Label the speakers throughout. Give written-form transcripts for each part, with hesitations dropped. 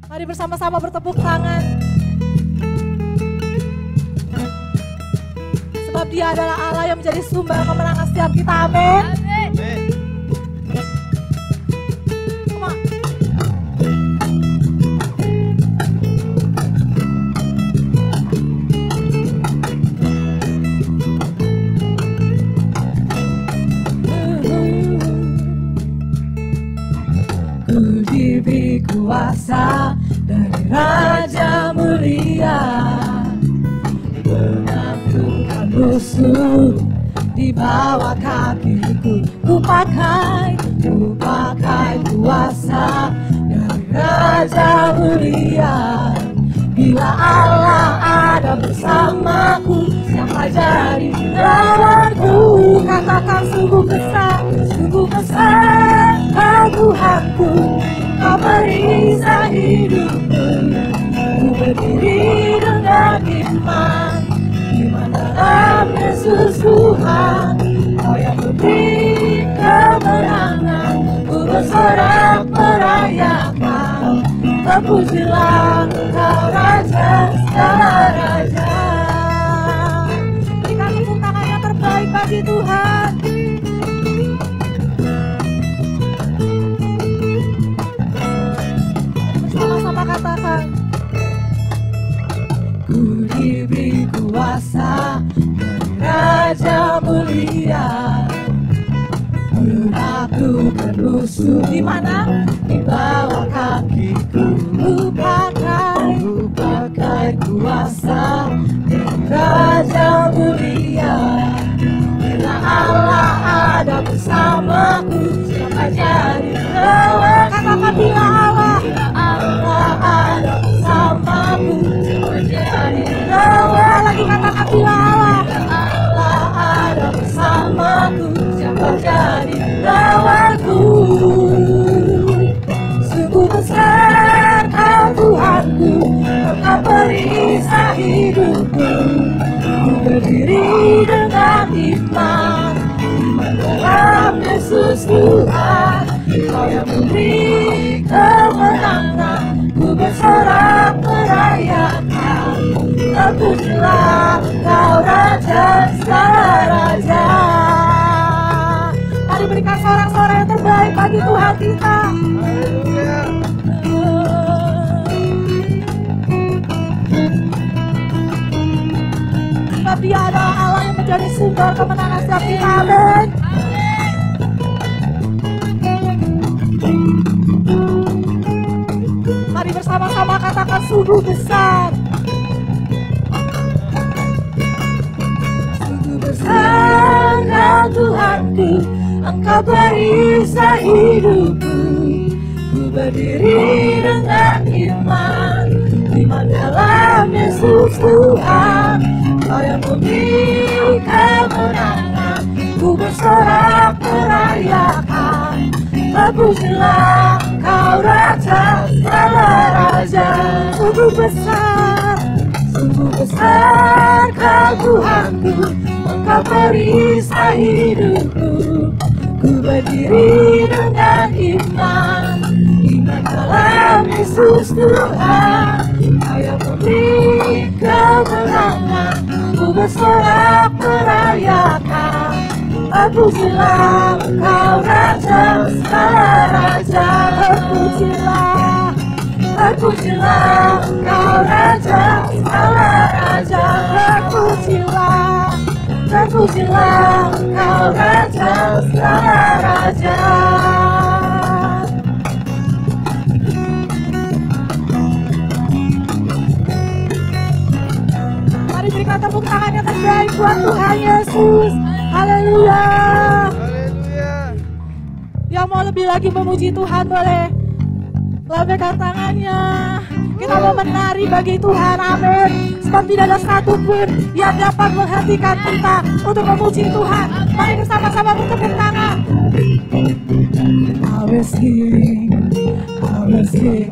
Speaker 1: Mari bersama-sama bertepuk tangan. Sebab Dia adalah Allah yang menjadi sumber kemenangan setiap kita. Amin. Come on. Ku diberi kuasa dari Raja Mulia, menaklukkan musuh di bawah kakiku. Ku pakai kuasa dari Raja Mulia. Bila Allah ada bersamaku, siapa jadi lawanku? Katakan sungguh besar Kau Tuhanku. Kau perisai hidupku. Ku berdiri dengan iman dalam Yesus Tuhan. Kau yang memberi kemenangan. Ku bersorak merayakan. Terpujilah Engkau Raja segala raja. Berikan tepuk tangan yang terbaik bagi Tuhan. Bersama-sama katakan. Ku diberi kuasa dari Raja Mulia, menaklukkan musuh di mana? Di bawah kakiku. Ku pakai kuasa dari Raja Mulia. Bila Allah ada bersamaku, siapa jadi lawan? Katakan bila Allah ada bersamaku, siapa jadi lawan? Lagi katakan bila Allah ada bersamaku, siapa jadi lawanku? Sungguh besar Kau Tuhanku, Engkau perisai hidupku. Ku berdiri dengan iman dalam Yesus Tuhan. Kau yang memberi kemenangan. Ku bersorak merayakan. Terpujilah Kau Raja segala raja. Mari berikan sorak-sorai yang terbaik bagi Tuhan kita. Sebab Dia adalah Allah yang menjadi sumber kemenangan setiap kita. Amin. Mari bersama-sama katakan sungguh besar. Sungguh besar Kau Tuhanku, Engkau perisai hidupku. Ku berdiri dengan iman dalam Yesus Tuhan. Kau yang memberi kemenangan. Ku bersorak merayakan. Terpujilah Kau Raja segala raja. Sungguh besar Kau Tuhanku, Engkau perisai hidupku. Ku berdiri dengan iman dalam Yesus Tuhan. Kau yang memberi kemenangan. Ku bersorak merayakan. Terpujilah Kau Raja segala raja. Terpujilah Kau Raja segala raja. Terpujilah Kau Raja segala raja. Mari berikan tepuk tangan yang terbaik buat Tuhan Yesus. Haleluya. Yang mau lebih lagi memuji Tuhan boleh lambaikan tangannya. Kita mau menari bagi Tuhan. Amin. Sebab tidak ada satupun yang dapat menghentikan kita untuk memuji Tuhan. Mari bersama-sama bertepuk tangan. I was king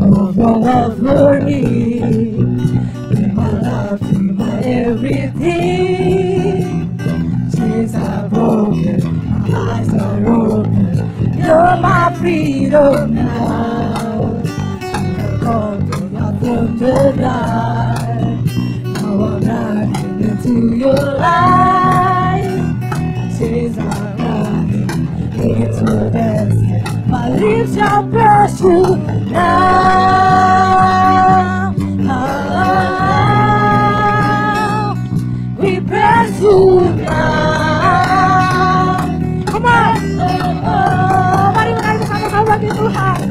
Speaker 1: of your love for me. My love, my everything. Chains are broken, my eyes are open. You're my freedom now. yang benar. Now I'm running into your light. Chains are running into dance. My lips shall press you now. We press you now. Come on. Mari menari bersama-sama bagi Tuhan.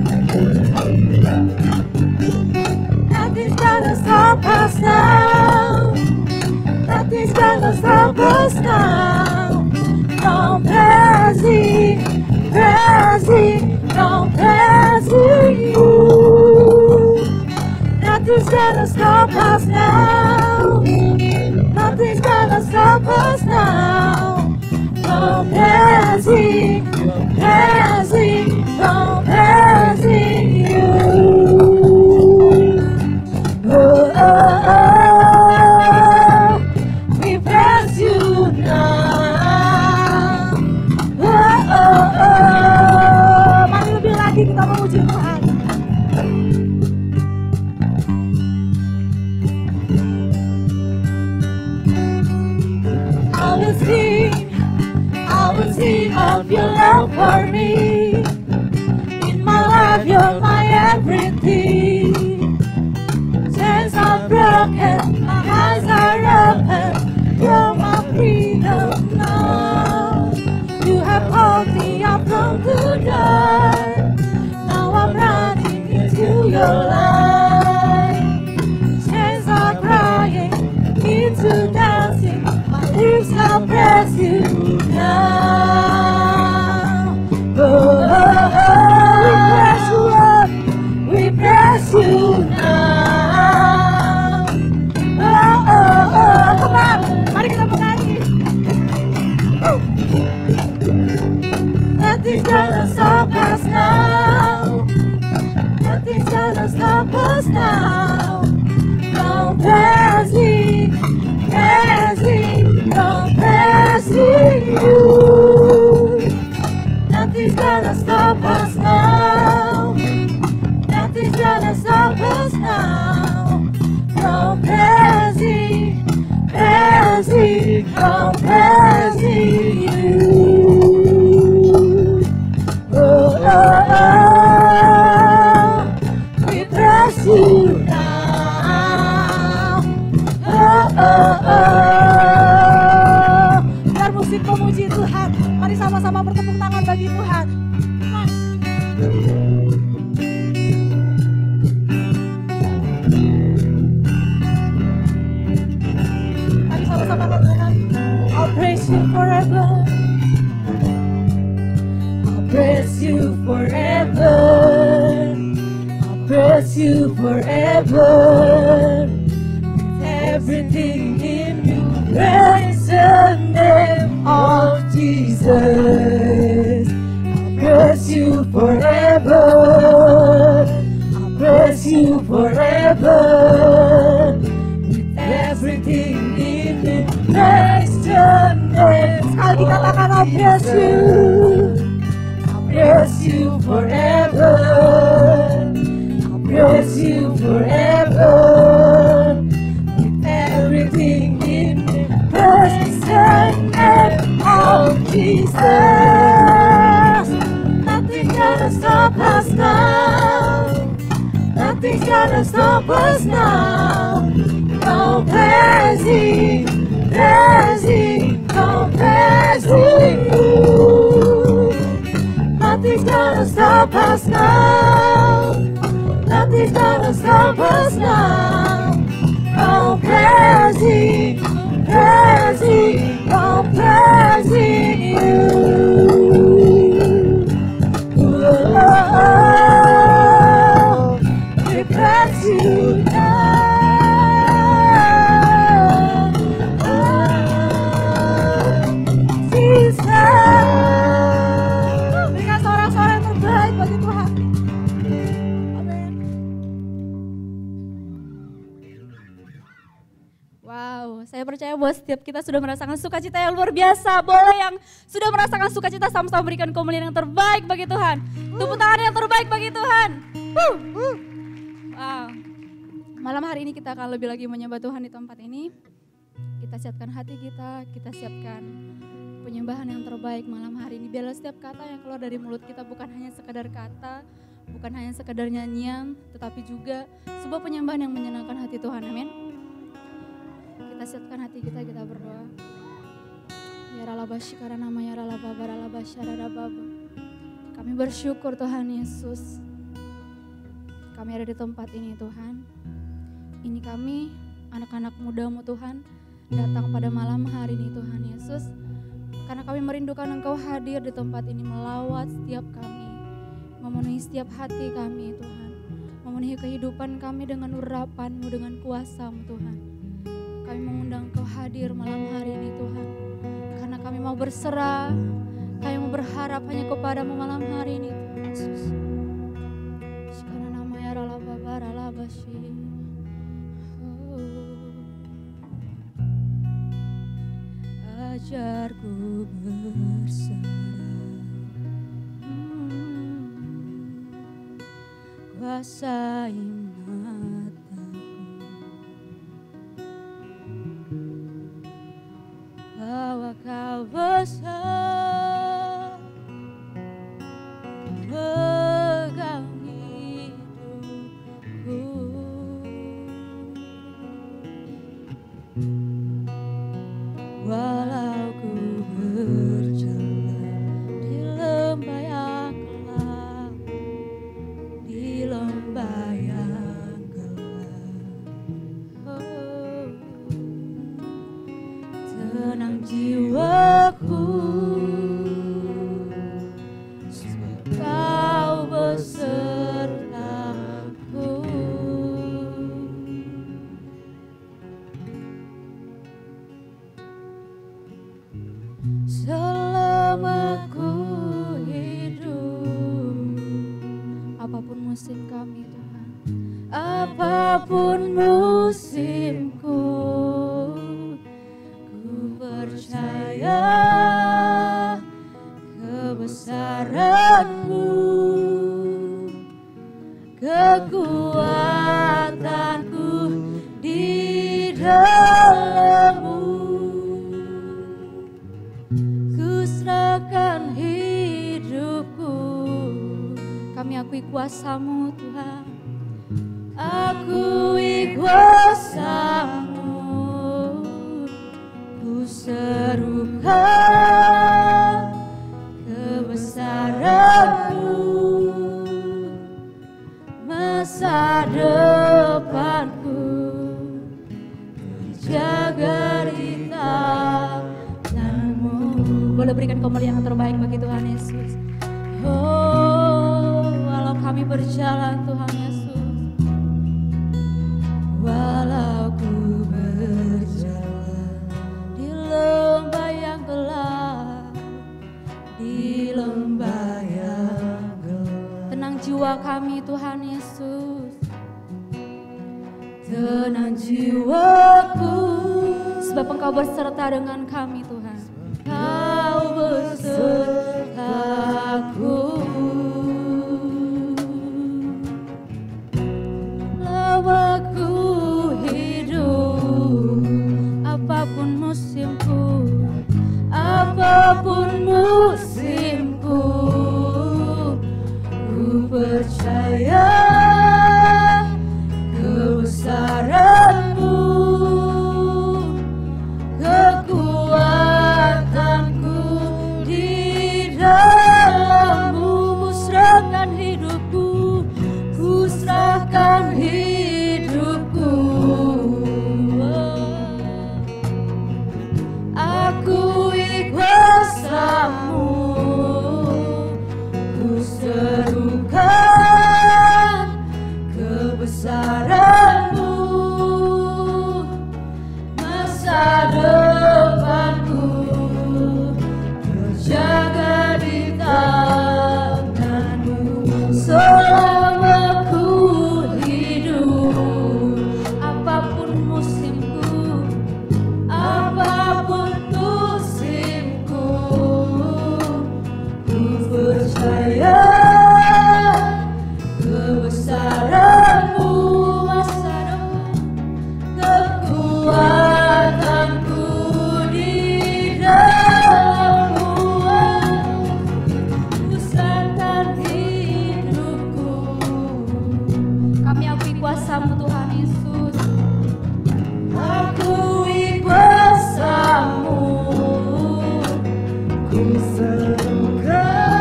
Speaker 1: Nothing's gonna stop us now. Nothing's gonna stop us now. No pressing, no pressing you. Nothing's gonna stop us now. Nothing's gonna stop us now. No pressing, no pressing you. Oh, oh, oh. We press you now. Oh, oh, oh. Mari lebih lagi kita memuji Tuhan. I will sing of your love for me. In my life, you're my everything. Chains are broken, my eyes are open. You're my freedom now. You have called me up from the dark. Now I'm running into your light. Chains are crying into dancing. My lips now press you now. Oh, oh, oh. We press you up. We press you now. Oh, oh, oh. Come on. Mari kita menyanyi. Nothing's gonna stop us now. Nothing's gonna stop us now. No pressing, no pressing you. Nothing's gonna stop us now. Nothing's gonna stop us now. No pressing, no pressing you. Oh, oh, oh. We press you now. Oh, oh, oh. Biar musik memuji Tuhan. Mari sama-sama bertepuk tangan bagi Tuhan. Mari sama-sama katakan, I'll praise you forever. I'll praise you forever. I'll praise you forever. With everything in me, praise the name of Jesus. I'll praise you forever. I'll praise you forever. With everything in me, praise the name. Sekali katakan, I'll praise you. I'll praise you forever. I'll praise you forever. With everything in me, praise the name of Jesus. Nothing's gonna stop us now. Nothing's gonna stop us now. No praising, no praising you. Nothing's gonna stop us now. Nothing's gonna stop us now. No praising, no praising you. Oh, oh, oh. We praise you now. Berikan suara-suara yang terbaik bagi Tuhan. Amin. Wow, saya percaya bahwa setiap kita sudah merasakan sukacita yang luar biasa. Boleh yang sudah merasakan sukacita sama-sama berikan kemuliaan yang terbaik bagi Tuhan. Tepuk tangan yang terbaik bagi Tuhan. Wow.
Speaker 2: Malam hari ini kita akan lebih lagi menyembah Tuhan di tempat ini. Kita siapkan hati kita siapkan penyembahan yang terbaik malam hari ini. Biarlah setiap kata yang keluar dari mulut kita bukan hanya sekadar kata, bukan hanya sekadar nyanyian, tetapi juga sebuah penyembahan yang menyenangkan hati Tuhan. Amin. Kita siapkan hati kita berdoa. Ya ralabashi karena nama ya ralababa ralabashi ralababa. Kami bersyukur Tuhan Yesus. Kami ada di tempat ini Tuhan. Ini kami anak-anak muda-Mu Tuhan datang pada malam hari ini Tuhan Yesus. Karena kami merindukan Engkau hadir di tempat ini melawat setiap kami. Memenuhi setiap hati kami Tuhan. Memenuhi kehidupan kami dengan urapan-Mu, dengan kuasa-Mu Tuhan. Kami mengundang Engkau hadir malam hari ini Tuhan. Karena kami mau berserah, kami mau berharap hanya kepada-Mu malam hari ini Tuhan Yesus. Karena nama ya ralababa ralabashi. Ajarku berserah, kuasai mataku, bahwa Kau besar, pegang hidupku. Walau ku berjalan di lembah yang gelap, di lembah yang gelap, oh, tenang jiwaku, sebab Kau besertaku. Selama ku hidup, apapun musim kami Tuhan, apapun musimku, ku percaya kebesaran-Mu, kekuatanku di dalam-Mu. Serahkan hidupku, kami akui kuasa-Mu Tuhan, akui kuasa-Mu, ku serukan kebesaran-Mu, masa depanku terjaga di boleh berikan kemuliaan yang terbaik bagi Tuhan Yesus. Oh, walau kami berjalan Tuhan Yesus, walau ku berjalan di lembah yang gelap, di lembah yang gelap, tenang jiwa kami Tuhan Yesus, tenang jiwaku, sebab Engkau berserta dengan kami Tuhan. Kau besertaku, lama ku hidup, apapun musimku, apapun musimku, ku percaya kebesaran-Mu, kekuatanku di dalam-Mu. Ku serahkan hidupku, ku serahkan hidupku, akui kuasa-Mu, ku serukan kebesaran-Mu, masa depanku terjaga di tangan-Mu. Selama ku hidup, apapun musimku, apapun musimku, ku percaya kebesaran-Mu, masa kuasa-Mu Tuhan Yesus.
Speaker 1: Akui kuasa-Mu, ku serukan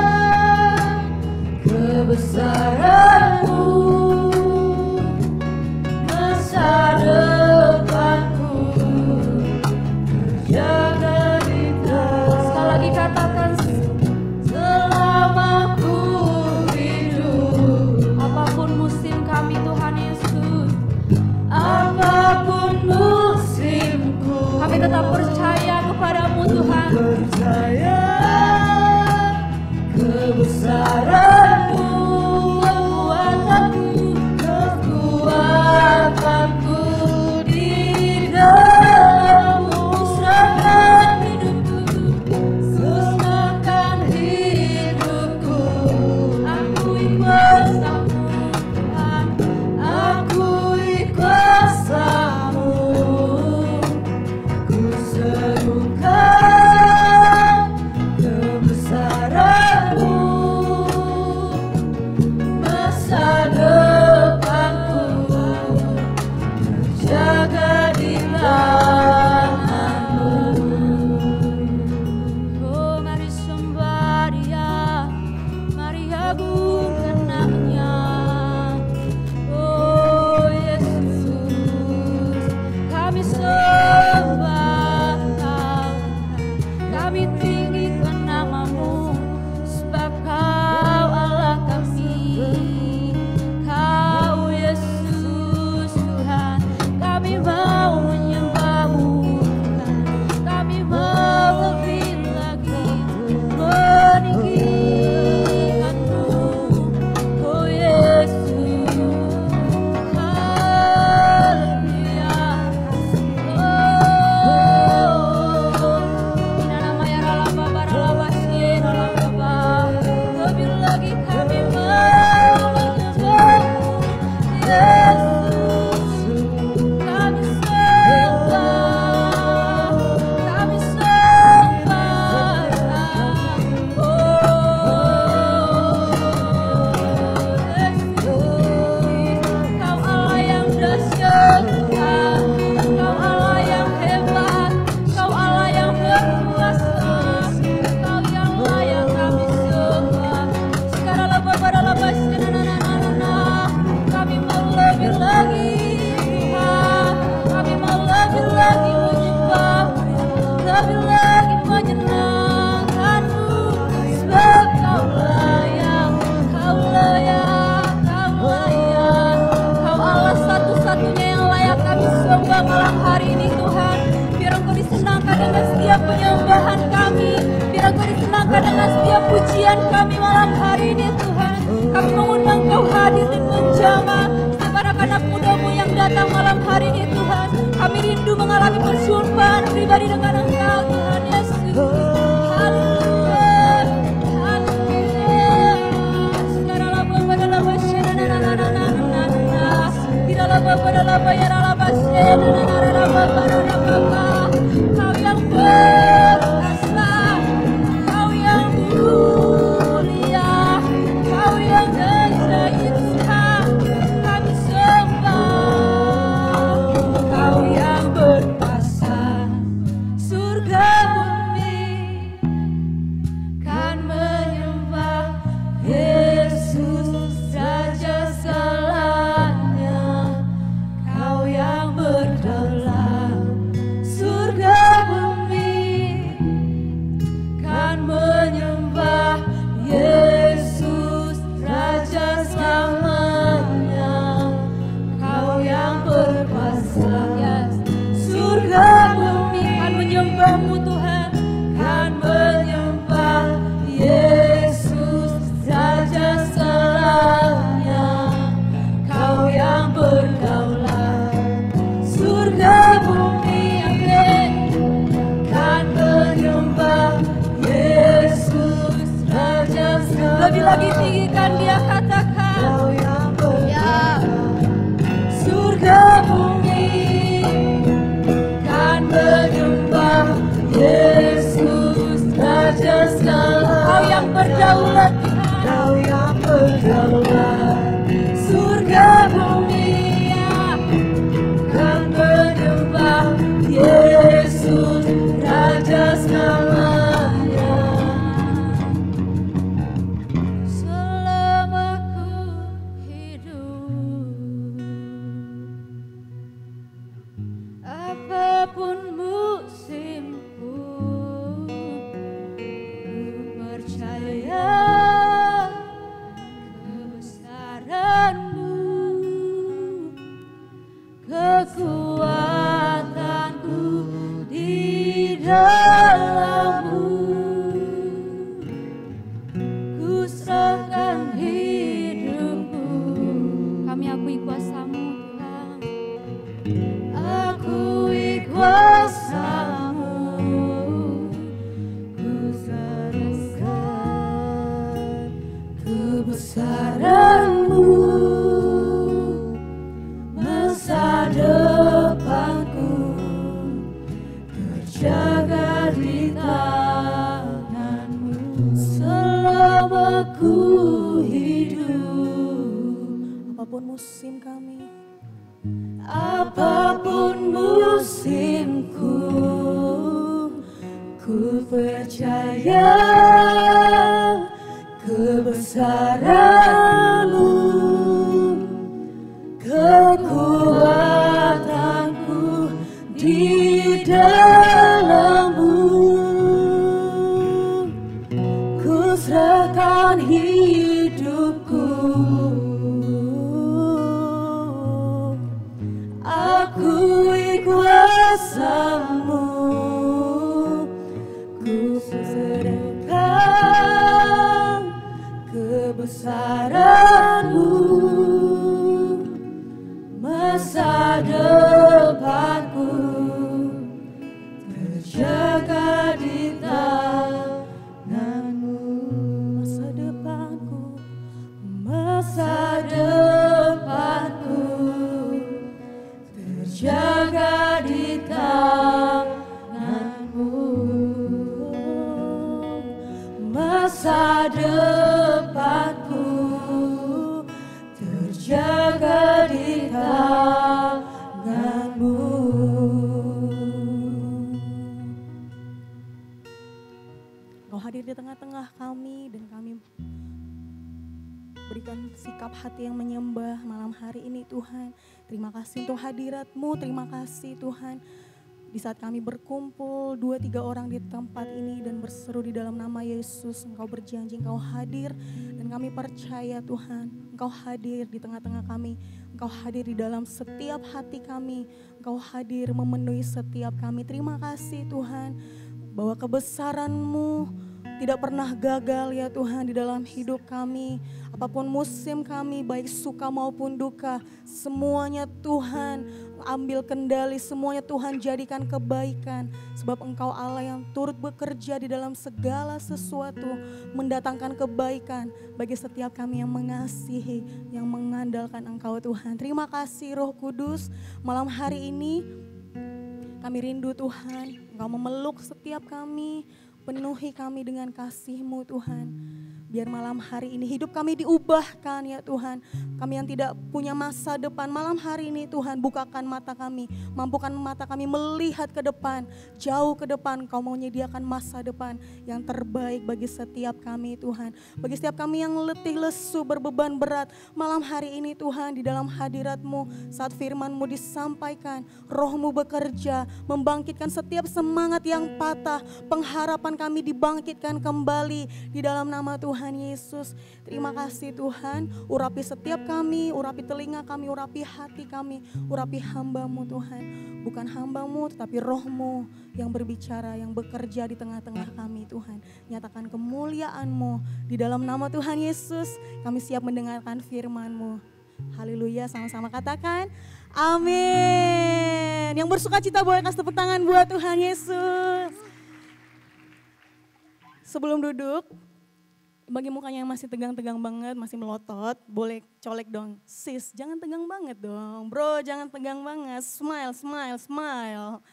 Speaker 1: kebesaran-Mu, masa depanku terjaga di tangan.
Speaker 2: Sekali lagi katakan,
Speaker 1: Selama ku hidup,
Speaker 2: apapun musim kami Tuhan Yesus,
Speaker 1: apapun musimku,
Speaker 2: kami tetap percaya kepadamu Tuhan.
Speaker 1: percaya kebesaran-Mu, kekuatanku di dalam-Mu. Serahkan hidupku, serahkan hidupku, akui kuasa-Mu Tuhan, akui kuasa-Mu, ku serukan kebesaran-Mu, masa depanku terjaga di tangan-Mu.
Speaker 2: Oh, mari sembah Dia, mari agungkan nama-Nya. Oh Yesus, kami sembah Kau, kami tinggikan nama-Mu, sebab Kau Allah kami. Kau Yesus Tuhan, kami mau menyembah-Mu Tuhan, kami mau lebih lagi meninggikan-Mu. Oh Yesus, haleluya. Lebih lagi kami mau menyembah-Mu Yesus, kami sembah, kami sembah. Kau Allah yang dahsyat Tuhan, Kau Allah yang hebat, Kau Allah yang berkuasa, Kau yang layak kami sembah. Sekarang lepas pada lepas, kami mau lebih lagi Tuhan, kami mau lebih lagi menyembah, lebih lagi menyenangkan-Mu, sebab Kau layak, Kau layak, Kau layak. Kau Allah satu-satunya yang layak kami sembah malam hari ini Tuhan. Biar Engkau disenangkan dengan setiap penyembahan kami, biar Engkau disenangkan dengan setiap pujian kami malam hari ini Tuhan. Kami mengundang Kau hadir dan menjamah setiap anak-anak muda-Mu yang datang malam hari ini Tuhan. Kami rindu mengalami perjumpaan pribadi dengan Engkau Tuhan Yesus. Haleluya, haleluya. Sekarang lapa pada lapa tidak lapa pada lapa ya lapa Kau yang berkuasa, Kau yang mulia, Kau yang dahsyat, kami sembah. Kau yang berkuasa, surga bumi kan menyembah Yesus Raja segalanya. Kau yang berdaulat, surga bumi kan menyembah Yesus Raja selamanya. Kau yang berkuasa, surga bumi kan menyembah-Mu Tuhan, kan menyembah Yesus Raja selamanya. Kau yang berdaulat, surga bumi kan menyembah Yesus Raja selamanya. Lebih lagi tinggikan Dia, katakan Kau yang berdaulat, surga bumi kan menyembah Yesus Raja selamanya. Kau yang berdaulat, Kau yang berdaulat, surga bumi
Speaker 1: kekuatanku di dalam-Mu. Ku serahkan hidupku.
Speaker 2: Kami akui kuasa-Mu Tuhan.
Speaker 1: Akui kuasa-Mu. Ku serahkan kebesaran-Mu. Masa depanku terjaga di tangan-Mu. Selama ku hidup, apapun musim kami, apapun musimku, ku percaya kebesaran-Mu, kekuatanku di dalam-Mu. Ku serahkan hidupku. Akui kuasa-Mu. Ku serahkan kebesaran-Mu. Masa depanku terjaga di tangan-Mu. Masa depanku, masa depanku terjaga di tangan-Mu. Masa depanku terjaga di tangan-Mu. Engkau hadir di tengah-tengah kami dan kami berikan sikap hati yang menyembah malam hari ini Tuhan. Terima kasih untuk hadirat-Mu, terima kasih Tuhan. Di saat kami berkumpul 2-3 orang di tempat ini dan berseru di dalam nama Yesus, Engkau berjanji, Engkau hadir dan kami percaya Tuhan, Engkau hadir di tengah-tengah kami, Engkau hadir di dalam setiap hati kami, Engkau hadir memenuhi setiap kami. Terima kasih Tuhan bahwa kebesaran-Mu tidak pernah gagal ya Tuhan di dalam hidup kami. Apapun musim kami, baik suka maupun duka, semuanya Tuhan ambil kendali, semuanya Tuhan jadikan kebaikan. Sebab Engkau Allah yang turut bekerja di dalam segala sesuatu, mendatangkan kebaikan bagi setiap kami yang mengasihi, yang mengandalkan Engkau Tuhan. Terima kasih Roh Kudus, malam hari ini kami rindu Tuhan, Engkau memeluk setiap kami, penuhi kami dengan kasih-Mu Tuhan. Biar malam hari ini hidup kami diubahkan ya Tuhan. Kami yang tidak punya masa depan, malam hari ini Tuhan bukakan mata kami. Mampukan mata kami melihat ke depan, jauh ke depan. Kau mau menyediakan masa depan yang terbaik bagi setiap kami Tuhan. Bagi setiap kami yang letih, lesu, berbeban berat. Malam hari ini Tuhan di dalam hadirat-Mu, saat firman-Mu disampaikan, Roh-Mu bekerja, membangkitkan setiap semangat yang patah. Pengharapan kami dibangkitkan kembali di dalam nama Tuhan Yesus. Terima kasih Tuhan, urapi setiap kami, urapi telinga kami, urapi hati kami, urapi hamba-Mu Tuhan. Bukan hamba-Mu tetapi Roh-Mu yang berbicara, yang bekerja di tengah-tengah kami Tuhan. Nyatakan kemuliaan-Mu di dalam nama Tuhan Yesus. Kami siap mendengarkan firman-Mu. Haleluya, sama-sama katakan amin. Yang bersuka cita boleh kasih tepuk tangan buat Tuhan Yesus. Sebelum duduk, bagi mukanya yang masih tegang-tegang banget, masih melotot, boleh colek dong. Sis, jangan tegang banget dong. Bro, jangan tegang banget. Smile, smile, smile.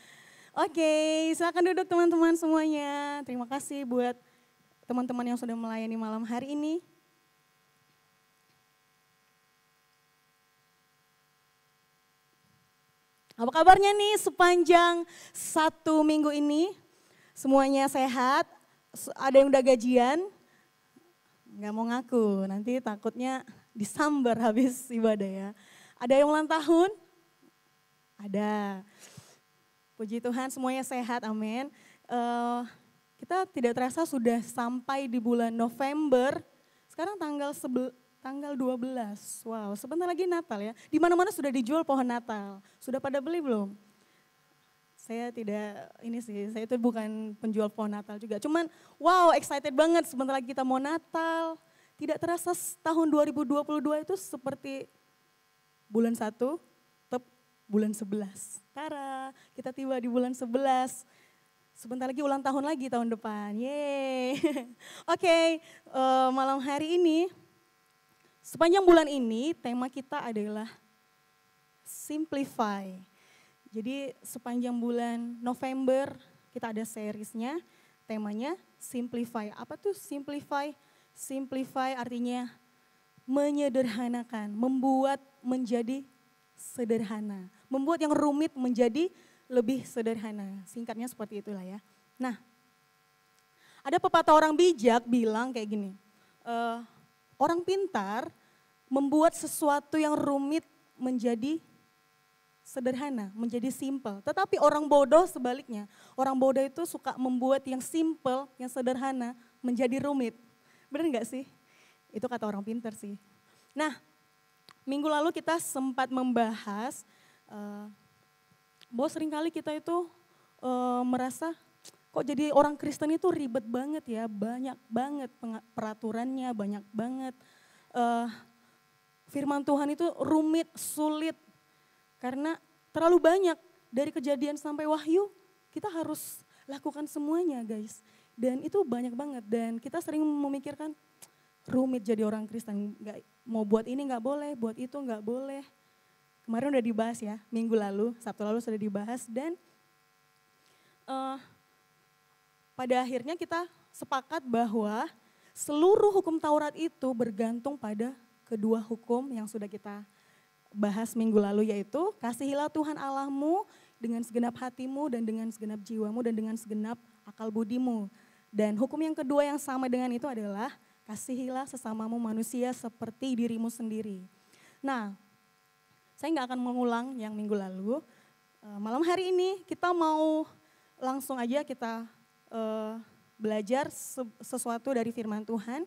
Speaker 1: Oke, silakan duduk teman-teman semuanya. Terima kasih buat teman-teman yang sudah melayani malam hari ini. Apa kabarnya nih sepanjang 1 minggu ini? Semuanya sehat? Ada yang udah gajian? Nggak mau ngaku, nanti takutnya disambar habis ibadah ya. Ada yang ulang tahun? Ada. Puji Tuhan semuanya sehat, amin. Kita tidak terasa sudah sampai di bulan November. Sekarang tanggal
Speaker 3: tanggal 12. Wow, sebentar lagi Natal ya. Di mana-mana sudah dijual pohon Natal. Sudah pada beli belum? Saya tidak, ini sih, saya itu bukan penjual pohon Natal juga. Cuman wow, excited banget sebentar lagi kita mau Natal. Tidak terasa tahun 2022 itu seperti bulan 1, bulan 11. Tara, kita tiba di bulan 11. Sebentar lagi ulang tahun lagi tahun depan. Yeay. Oke, malam hari ini, sepanjang bulan ini tema kita adalah Simplify. Jadi sepanjang bulan November kita ada seriesnya, temanya Simplify. Apa tuh Simplify? Simplify artinya menyederhanakan, membuat menjadi sederhana. Membuat yang rumit menjadi lebih sederhana. Singkatnya seperti itulah ya. Nah, ada pepatah orang bijak bilang kayak gini, orang pintar membuat sesuatu yang rumit menjadi sederhana, menjadi simple. Tetapi orang bodoh sebaliknya, orang bodoh itu suka membuat yang simple, yang sederhana menjadi rumit. Benar nggak sih? Itu kata orang pintar sih. Nah, minggu lalu kita sempat membahas bahwa seringkali kita itu merasa kok jadi orang Kristen itu ribet banget ya, banyak banget peraturannya, banyak banget. Firman Tuhan itu rumit, sulit, karena terlalu banyak dari Kejadian sampai Wahyu kita harus lakukan semuanya guys. Dan itu banyak banget dan kita sering memikirkan rumit jadi orang Kristen, mau buat ini nggak boleh, buat itu nggak boleh. Kemarin udah dibahas ya, minggu lalu, Sabtu lalu sudah dibahas dan pada akhirnya kita sepakat bahwa seluruh hukum Taurat itu bergantung pada kedua hukum yang sudah kita bahas minggu lalu, yaitu kasihilah Tuhan Allahmu dengan segenap hatimu dan dengan segenap jiwamu dan dengan segenap akal budimu. Dan hukum yang kedua yang sama dengan itu adalah kasihilah sesamamu manusia seperti dirimu sendiri. Nah, saya nggak akan mengulang yang minggu lalu. Malam hari ini kita mau langsung aja kita belajar sesuatu dari firman Tuhan.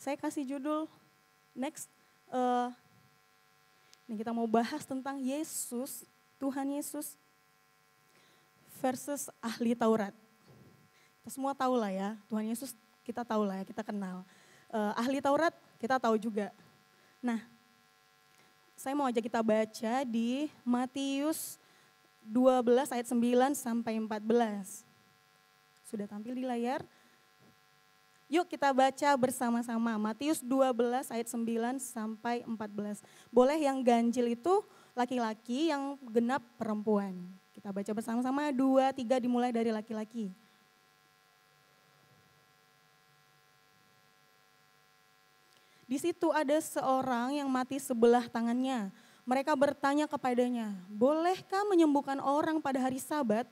Speaker 3: Saya kasih judul next. Ini kita mau bahas tentang Yesus, Tuhan Yesus versus ahli Taurat. Kita semua tahu lah ya, Tuhan Yesus kita tahu lah ya, kita kenal. Ahli Taurat kita tahu juga. Nah, saya mau ajak kita baca di Matius 12 ayat 9 sampai 14. Sudah tampil di layar? Yuk kita baca bersama-sama Matius 12 ayat 9 sampai 14. Boleh yang ganjil itu laki-laki, yang genap perempuan. Kita baca bersama-sama 2, 3 dimulai dari laki-laki. Di situ ada seorang yang mati sebelah tangannya. Mereka bertanya kepadanya, bolehkah menyembuhkan orang pada hari Sabat?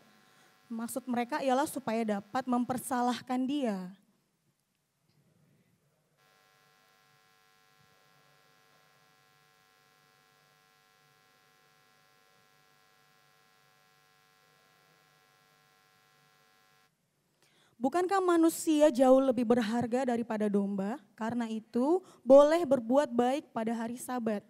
Speaker 3: Maksud mereka ialah supaya dapat mempersalahkan dia. Bukankah manusia jauh lebih berharga daripada domba? Karena itu boleh berbuat baik pada hari Sabat.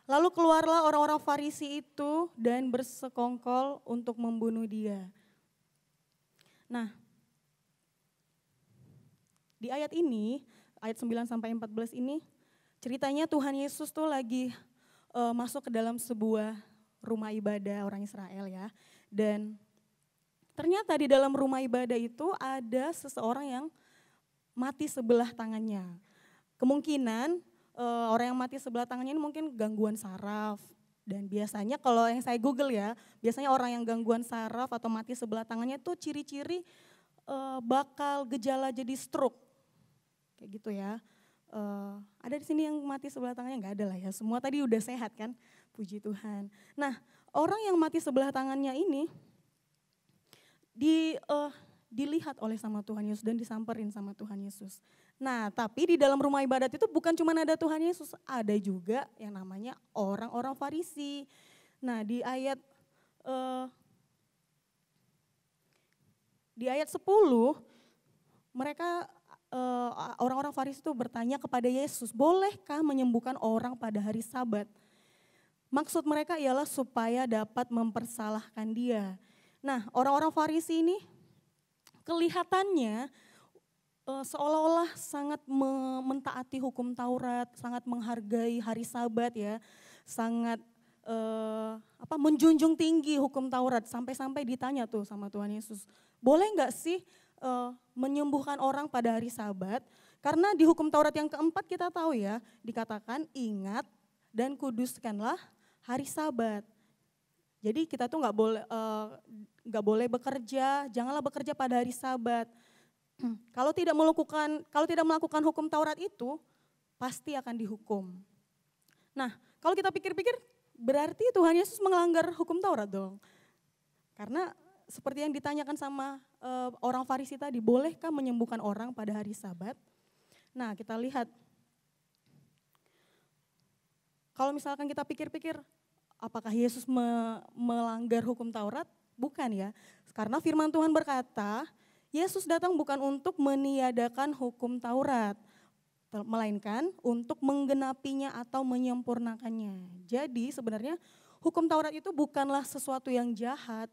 Speaker 3: Lalu keluarlah orang-orang Farisi itu dan bersekongkol untuk membunuh dia. Nah, di ayat ini, ayat 9 sampai 14 ini, ceritanya Tuhan Yesus tuh lagi masuk ke dalam sebuah rumah ibadah orang Israel ya. Dan ternyata di dalam rumah ibadah itu ada seseorang yang mati sebelah tangannya. Kemungkinan orang yang mati sebelah tangannya ini mungkin gangguan saraf. Dan biasanya kalau yang saya Google ya, biasanya orang yang gangguan saraf atau mati sebelah tangannya tuh ciri-ciri bakal gejala jadi stroke. Kayak gitu ya. Ada di sini yang mati sebelah tangannya? Enggak ada lah ya, semua tadi udah sehat kan, puji Tuhan. Nah, orang yang mati sebelah tangannya ini dilihat oleh sama Tuhan Yesus dan disamperin sama Tuhan Yesus. Nah, tapi di dalam rumah ibadat itu bukan cuma ada Tuhan Yesus, ada juga yang namanya orang-orang Farisi. Nah, di ayat 10 mereka orang-orang Farisi itu bertanya kepada Yesus, bolehkah menyembuhkan orang pada hari Sabat? Maksud mereka ialah supaya dapat mempersalahkan dia. Nah, orang-orang Farisi ini kelihatannya seolah-olah sangat mentaati hukum Taurat, sangat menghargai hari Sabat ya, sangat menjunjung tinggi hukum Taurat, sampai-sampai ditanya tuh sama Tuhan Yesus, boleh nggak sih menyembuhkan orang pada hari Sabat? Karena di hukum Taurat yang keempat kita tahu ya, dikatakan ingat dan kuduskanlah hari Sabat. Jadi kita tuh nggak boleh bekerja, janganlah bekerja pada hari Sabat. Kalau tidak melakukan hukum Taurat itu, pasti akan dihukum. Nah, kalau kita pikir-pikir, berarti Tuhan Yesus melanggar hukum Taurat dong. Karena seperti yang ditanyakan sama orang Farisi tadi, bolehkah menyembuhkan orang pada hari Sabat? Nah, kita lihat, kalau misalkan kita pikir-pikir, apakah Yesus melanggar hukum Taurat? Bukan ya, karena firman Tuhan berkata, Yesus datang bukan untuk meniadakan hukum Taurat, melainkan untuk menggenapinya atau menyempurnakannya. Jadi sebenarnya hukum Taurat itu bukanlah sesuatu yang jahat,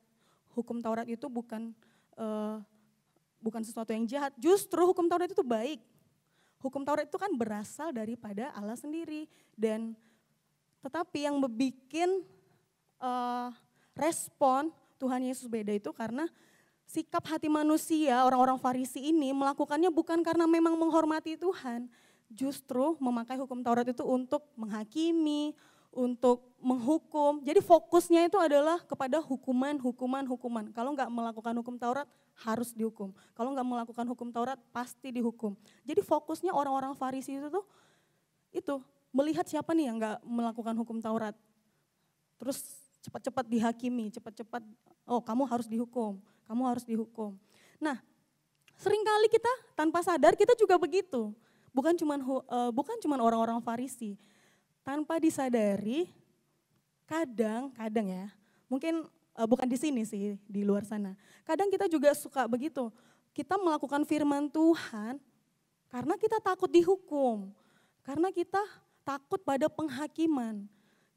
Speaker 3: hukum Taurat itu bukan sesuatu yang jahat, justru hukum Taurat itu baik. Hukum Taurat itu kan berasal daripada Allah sendiri, dan tetapi yang membuat respon Tuhan Yesus beda itu karena sikap hati manusia, orang-orang Farisi ini melakukannya bukan karena memang menghormati Tuhan, justru memakai hukum Taurat itu untuk menghakimi, untuk menghukum. Jadi fokusnya itu adalah kepada hukuman. Kalau nggak melakukan hukum Taurat harus dihukum. Kalau nggak melakukan hukum Taurat pasti dihukum. Jadi fokusnya orang-orang Farisi itu melihat siapa nih yang nggak melakukan hukum Taurat. Terus cepat-cepat dihakimi, cepat-cepat, oh kamu harus dihukum. Nah, seringkali kita tanpa sadar kita juga begitu. Bukan cuma orang-orang Farisi. Tanpa disadari, kadang ya, mungkin bukan di sini sih, di luar sana. Kadang kita juga suka begitu. Kita melakukan firman Tuhan karena kita takut dihukum. Karena kita takut pada penghakiman.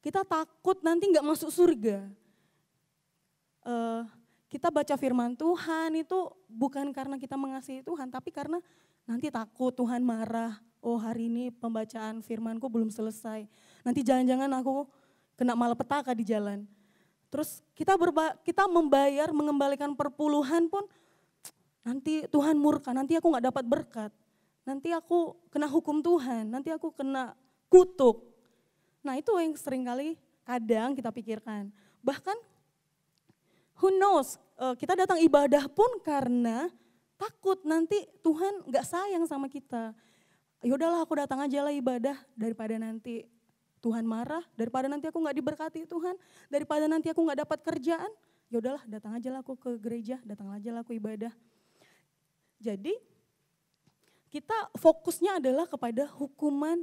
Speaker 3: Kita takut nanti nggak masuk surga. Kita baca firman Tuhan itu bukan karena kita mengasihi Tuhan, tapi karena nanti takut Tuhan marah. Oh hari ini pembacaan firmanku belum selesai. Nanti jangan-jangan aku kena malapetaka di jalan. Terus kita membayar, mengembalikan perpuluhan pun nanti Tuhan murka, nanti aku nggak dapat berkat. Nanti aku kena hukum Tuhan, nanti aku kena kutuk. Nah itu yang seringkali kadang kita pikirkan. Bahkan who knows, kita datang ibadah pun karena takut nanti Tuhan gak sayang sama kita. Yaudahlah aku datang aja lah ibadah daripada nanti Tuhan marah, daripada nanti aku gak diberkati Tuhan, daripada nanti aku gak dapat kerjaan. Yaudahlah datang aja lah aku ke gereja, datang aja lah aku ibadah. Jadi kita fokusnya adalah kepada hukuman.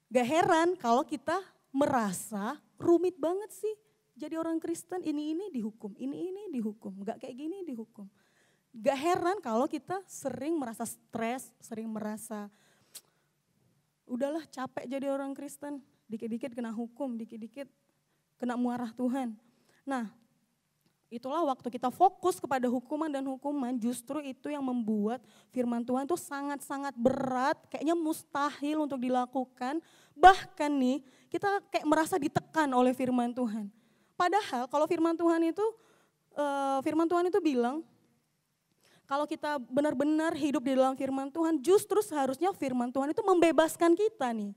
Speaker 3: Gak heran kalau kita merasa rumit banget sih. Jadi orang Kristen ini dihukum, ini dihukum, gak kayak gini dihukum. Gak heran kalau kita sering merasa stres, sering merasa udahlah capek jadi orang Kristen. Dikit-dikit kena hukum, dikit-dikit kena muarah Tuhan. Nah, itulah waktu kita fokus kepada hukuman, justru itu yang membuat firman Tuhan itu sangat-sangat berat, kayaknya mustahil untuk dilakukan. Bahkan nih, kita kayak merasa ditekan oleh firman Tuhan. Padahal kalau firman Tuhan itu bilang, kalau kita benar-benar hidup di dalam firman Tuhan, justru seharusnya firman Tuhan itu membebaskan kita nih.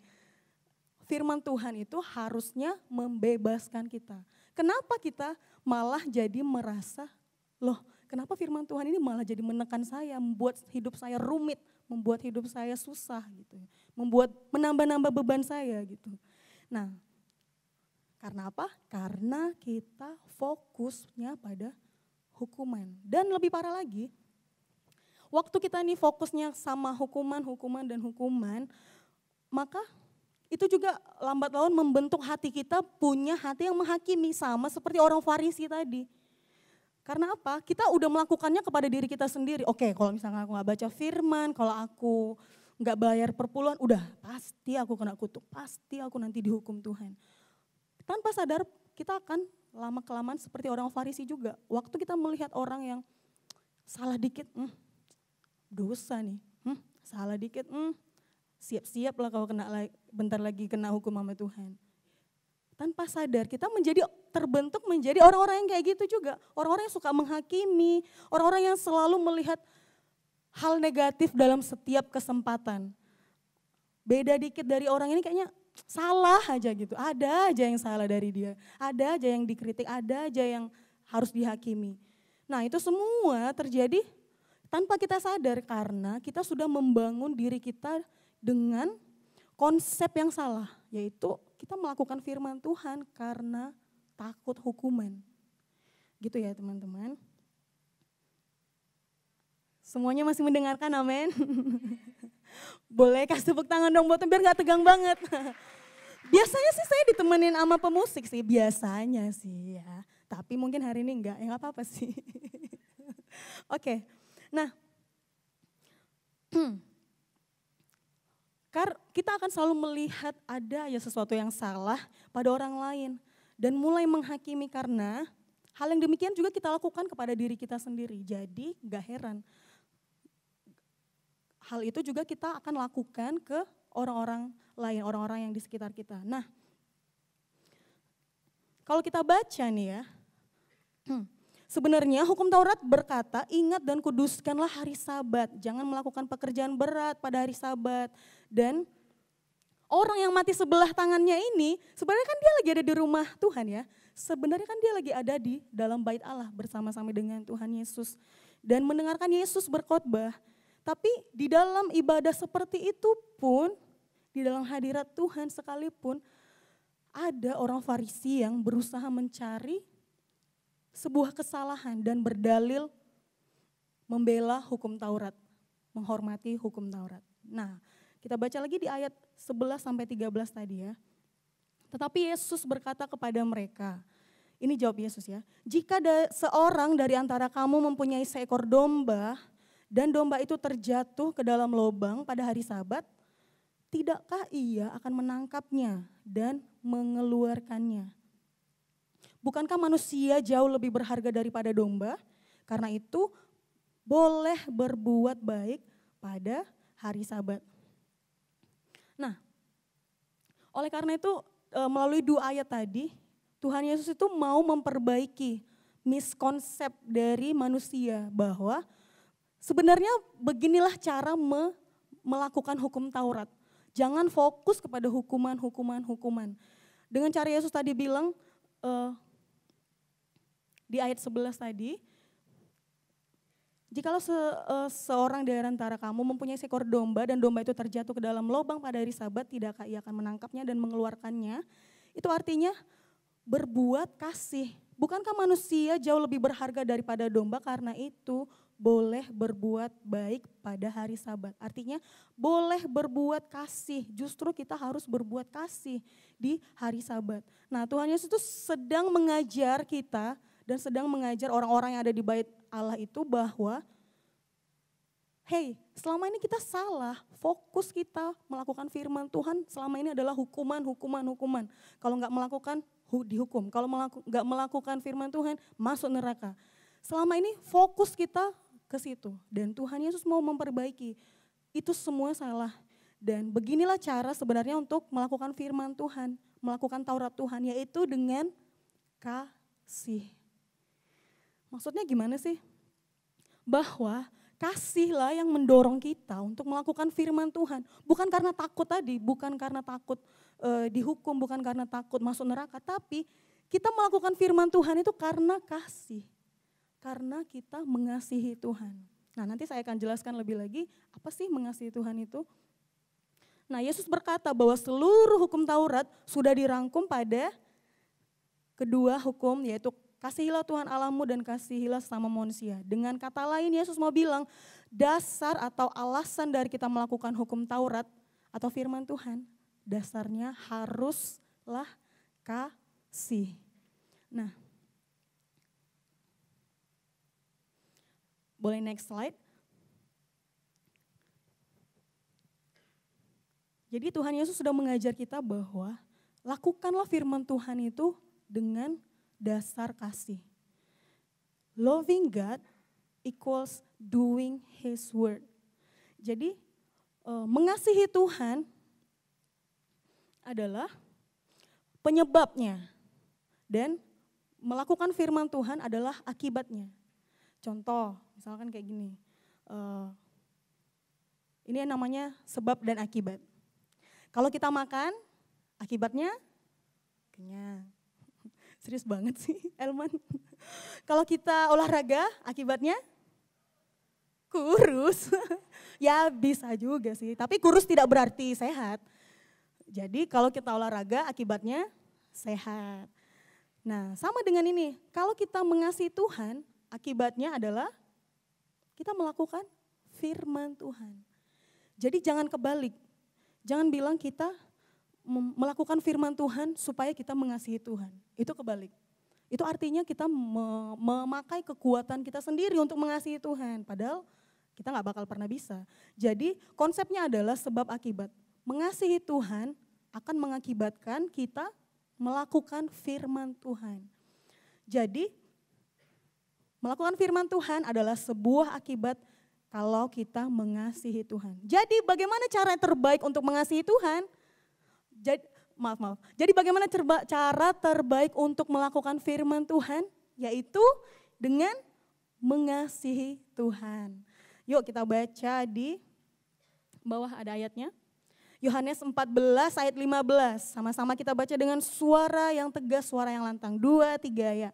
Speaker 3: Firman Tuhan itu harusnya membebaskan kita. Kenapa kita malah jadi merasa, loh kenapa firman Tuhan ini malah jadi menekan saya, membuat hidup saya rumit, membuat hidup saya susah gitu. Menambah-nambah beban saya gitu. Nah, karena apa? Karena kita fokusnya pada hukuman. Dan lebih parah lagi, waktu kita nih fokusnya sama hukuman, maka itu juga lambat laun membentuk hati kita punya hati yang menghakimi, sama seperti orang Farisi tadi. Karena apa? Kita udah melakukannya kepada diri kita sendiri. Oke, kalau misalnya aku gak baca firman, kalau aku gak bayar perpuluhan, udah pasti aku kena kutuk, pasti aku nanti dihukum Tuhan. Tanpa sadar kita akan lama-kelamaan seperti orang Farisi juga. Waktu kita melihat orang yang salah dikit, dosa nih, salah dikit, siap-siap lah kalau bentar lagi kena hukum sama Tuhan. Tanpa sadar kita terbentuk menjadi orang-orang yang kayak gitu juga. Orang-orang yang suka menghakimi, orang-orang yang selalu melihat hal negatif dalam setiap kesempatan. Beda dikit dari orang ini kayaknya salah aja gitu, ada aja yang salah dari dia, ada aja yang dikritik, ada aja yang harus dihakimi. Nah itu semua terjadi tanpa kita sadar karena kita sudah membangun diri kita dengan konsep yang salah, yaitu kita melakukan firman Tuhan karena takut hukuman. Gitu ya teman-teman. Semuanya masih mendengarkan, amin. Boleh kasih tepuk tangan dong buat biar gak tegang banget. Biasanya sih saya ditemenin sama pemusik sih, biasanya sih ya. Tapi mungkin hari ini enggak, ya gak apa-apa sih. Oke, nah. Kita akan selalu melihat ada ya sesuatu yang salah pada orang lain. Dan mulai menghakimi karena hal yang demikian juga kita lakukan kepada diri kita sendiri. Jadi gak heran. Hal itu juga kita akan lakukan ke orang-orang lain, orang-orang yang di sekitar kita. Nah, kalau kita baca nih ya, sebenarnya hukum Taurat berkata, ingat dan kuduskanlah hari Sabat. Jangan melakukan pekerjaan berat pada hari Sabat. Dan orang yang mati sebelah tangannya ini, sebenarnya kan dia lagi ada di rumah Tuhan ya. Sebenarnya kan dia lagi ada di dalam bait Allah bersama-sama dengan Tuhan Yesus. Dan mendengarkan Yesus berkhotbah. Tapi di dalam ibadah seperti itu pun, di dalam hadirat Tuhan sekalipun, ada orang Farisi yang berusaha mencari sebuah kesalahan dan berdalil membela hukum Taurat, menghormati hukum Taurat. Nah, kita baca lagi di ayat 11 sampai 13 tadi ya. Tetapi Yesus berkata kepada mereka, ini jawab Yesus ya, jika seorang dari antara kamu mempunyai seekor domba dan domba itu terjatuh ke dalam lubang pada hari Sabat, tidakkah ia akan menangkapnya dan mengeluarkannya? Bukankah manusia jauh lebih berharga daripada domba? Karena itu boleh berbuat baik pada hari Sabat. Nah, oleh karena itu melalui 2 ayat tadi, Tuhan Yesus itu mau memperbaiki miskonsep dari manusia bahwa sebenarnya beginilah cara melakukan hukum Taurat. Jangan fokus kepada hukuman. Dengan cara Yesus tadi bilang di ayat 11 tadi, jikalau seorang dari antara kamu mempunyai seekor domba dan domba itu terjatuh ke dalam lubang pada hari Sabat, tidakkah ia akan menangkapnya dan mengeluarkannya? Itu artinya berbuat kasih. Bukankah manusia jauh lebih berharga daripada domba? Karena itu boleh berbuat baik pada hari Sabat. Artinya boleh berbuat kasih. Justru kita harus berbuat kasih di hari Sabat. Nah, Tuhan Yesus itu sedang mengajar kita dan sedang mengajar orang-orang yang ada di bait Allah itu bahwa hey, selama ini kita salah, fokus kita melakukan firman Tuhan selama ini adalah hukuman. Kalau nggak melakukan, dihukum. Kalau nggak melakukan firman Tuhan, masuk neraka. Selama ini fokus kita ke situ dan Tuhan Yesus mau memperbaiki. Itu semua salah. Dan beginilah cara sebenarnya untuk melakukan firman Tuhan, melakukan Taurat Tuhan, yaitu dengan kasih. Maksudnya gimana sih? Bahwa kasihlah yang mendorong kita untuk melakukan firman Tuhan. Bukan karena takut tadi, bukan karena takut dihukum, bukan karena takut masuk neraka. Tapi kita melakukan firman Tuhan itu karena kasih. Karena kita mengasihi Tuhan. Nah, nanti saya akan jelaskan lebih lagi apa sih mengasihi Tuhan itu. Nah, Yesus berkata bahwa seluruh hukum Taurat sudah dirangkum pada kedua hukum, yaitu Kasihilah Tuhan Allahmu dan kasihilah sama manusia. Dengan kata lain Yesus mau bilang, dasar atau alasan dari kita melakukan hukum Taurat atau firman Tuhan, dasarnya haruslah kasih. Nah, boleh next slide. Jadi Tuhan Yesus sudah mengajar kita bahwa lakukanlah firman Tuhan itu dengan dasar kasih. Loving God equals doing His word. Jadi mengasihi Tuhan adalah penyebabnya dan melakukan firman Tuhan adalah akibatnya. Contoh, misalkan kayak gini, ini yang namanya sebab dan akibat. Kalau kita makan, akibatnya kenyang. Serius banget sih, Elman. Kalau kita olahraga, akibatnya kurus. Ya bisa juga sih, tapi kurus tidak berarti sehat. Jadi kalau kita olahraga, akibatnya sehat. Nah, sama dengan ini, kalau kita mengasihi Tuhan, akibatnya adalah kita melakukan firman Tuhan. Jadi jangan kebalik. Jangan bilang kita melakukan firman Tuhan supaya kita mengasihi Tuhan. Itu kebalik. Itu artinya kita memakai kekuatan kita sendiri untuk mengasihi Tuhan. Padahal kita gak bakal pernah bisa. Jadi konsepnya adalah sebab akibat. Mengasihi Tuhan akan mengakibatkan kita melakukan firman Tuhan. Jadi melakukan firman Tuhan adalah sebuah akibat kalau kita mengasihi Tuhan. Jadi bagaimana cara terbaik untuk mengasihi Tuhan? Jadi bagaimana cara terbaik untuk melakukan firman Tuhan? Yaitu dengan mengasihi Tuhan. Yuk kita baca di bawah ada ayatnya. Yohanes 14 ayat 15. Sama-sama kita baca dengan suara yang tegas, suara yang lantang. 2, 3 ya.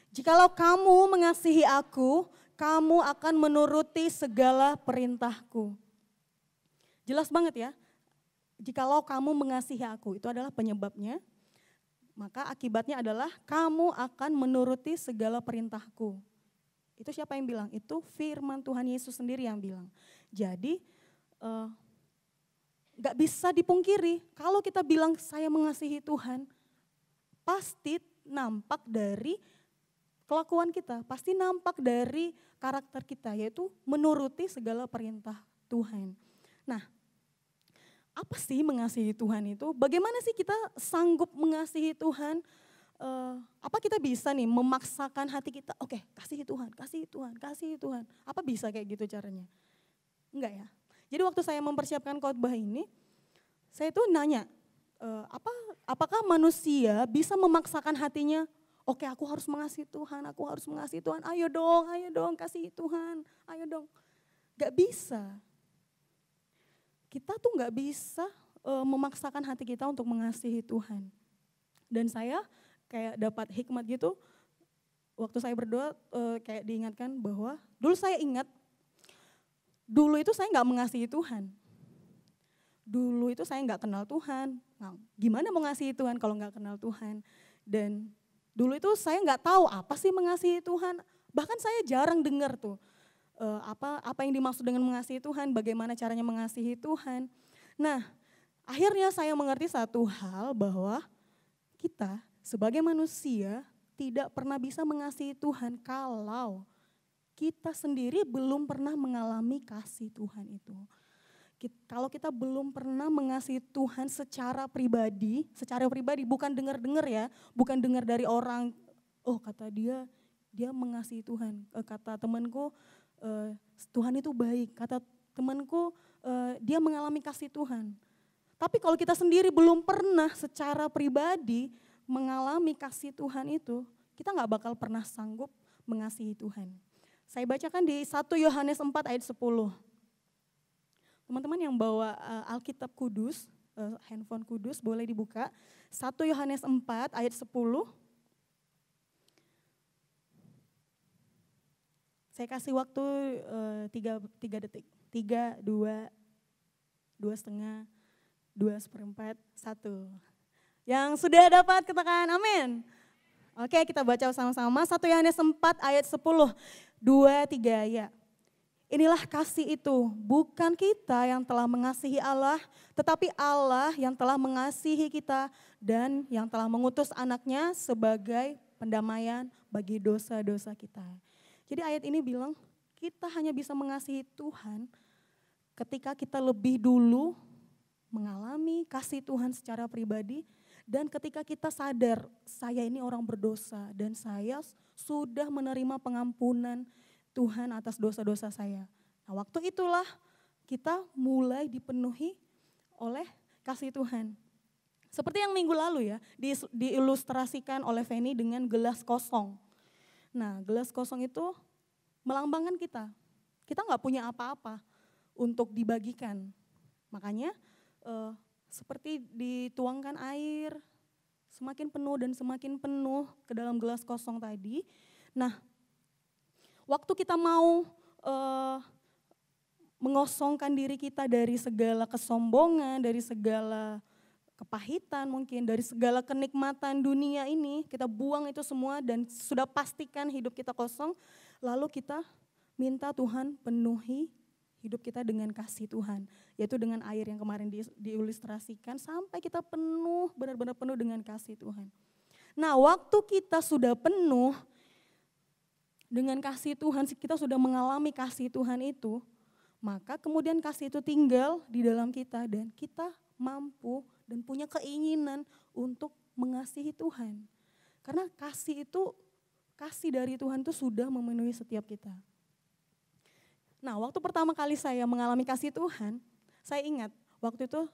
Speaker 3: Jikalau kamu mengasihi aku, kamu akan menuruti segala perintahku. Jelas banget ya. Jikalau kamu mengasihi aku, itu adalah penyebabnya. Maka akibatnya adalah kamu akan menuruti segala perintahku. Itu siapa yang bilang? Itu firman Tuhan Yesus sendiri yang bilang. Jadi gak bisa dipungkiri. Kalau kita bilang saya mengasihi Tuhan, pasti nampak dari kelakuan kita, pasti nampak dari karakter kita, yaitu menuruti segala perintah Tuhan. Nah, apa sih mengasihi Tuhan itu? Bagaimana sih kita sanggup mengasihi Tuhan? Apa kita bisa nih memaksakan hati kita, oke, kasihi Tuhan, kasihi Tuhan, kasihi Tuhan. Apa bisa kayak gitu caranya? Enggak ya. Jadi waktu saya mempersiapkan khotbah ini, saya tuh nanya, apakah manusia bisa memaksakan hatinya? Oke, aku harus mengasihi Tuhan, aku harus mengasihi Tuhan. Ayo dong, kasihi Tuhan, ayo dong. Gak bisa. Kita tuh gak bisa memaksakan hati kita untuk mengasihi Tuhan. Dan saya kayak dapat hikmat gitu, waktu saya berdoa kayak diingatkan bahwa, dulu saya ingat, dulu itu saya gak mengasihi Tuhan. Dulu itu saya gak kenal Tuhan. Nah, gimana mau ngasihi Tuhan kalau gak kenal Tuhan? Dan dulu itu saya nggak tahu apa sih mengasihi Tuhan. Bahkan saya jarang dengar tuh apa yang dimaksud dengan mengasihi Tuhan, bagaimana caranya mengasihi Tuhan. Nah, akhirnya saya mengerti satu hal bahwa kita sebagai manusia tidak pernah bisa mengasihi Tuhan kalau kita sendiri belum pernah mengalami kasih Tuhan itu. Kalau kita belum pernah mengasihi Tuhan secara pribadi bukan dengar-dengar ya, bukan dengar dari orang, oh kata dia mengasihi Tuhan, kata temanku Tuhan itu baik, kata temanku dia mengalami kasih Tuhan. Tapi kalau kita sendiri belum pernah secara pribadi mengalami kasih Tuhan itu, kita gak bakal pernah sanggup mengasihi Tuhan. Saya bacakan di 1 Yohanes 4 ayat 10. Teman-teman yang bawa Alkitab Kudus, handphone Kudus boleh dibuka. 1 Yohanes 4 ayat 10. Saya kasih waktu 3 detik. 3, 2, 2,5, 2/4, 1. Yang sudah dapat katakan amin. Oke, kita baca sama-sama 1 Yohanes 4 ayat 10. 2, 3 ya. Inilah kasih itu, bukan kita yang telah mengasihi Allah, tetapi Allah yang telah mengasihi kita dan yang telah mengutus anaknya sebagai pendamaian bagi dosa-dosa kita. Jadi ayat ini bilang kita hanya bisa mengasihi Tuhan ketika kita lebih dulu mengalami kasih Tuhan secara pribadi dan ketika kita sadar saya ini orang berdosa dan saya sudah menerima pengampunan Tuhan atas dosa-dosa saya. Nah, waktu itulah kita mulai dipenuhi oleh kasih Tuhan. Seperti yang minggu lalu ya, diilustrasikan oleh Feni dengan gelas kosong. Nah, gelas kosong itu melambangkan kita. Kita nggak punya apa-apa untuk dibagikan. Makanya seperti dituangkan air semakin penuh ke dalam gelas kosong tadi. Nah, waktu kita mau mengosongkan diri kita dari segala kesombongan, dari segala kepahitan mungkin, dari segala kenikmatan dunia ini, kita buang itu semua dan sudah pastikan hidup kita kosong, lalu kita minta Tuhan penuhi hidup kita dengan kasih Tuhan, yaitu dengan air yang kemarin diilustrasikan sampai kita penuh, benar-benar penuh dengan kasih Tuhan. Nah, waktu kita sudah penuh dengan kasih Tuhan, kita sudah mengalami kasih Tuhan itu, maka kemudian kasih itu tinggal di dalam kita dan kita mampu dan punya keinginan untuk mengasihi Tuhan. Karena kasih dari Tuhan itu sudah memenuhi setiap kita. Nah, waktu pertama kali saya mengalami kasih Tuhan, saya ingat waktu itu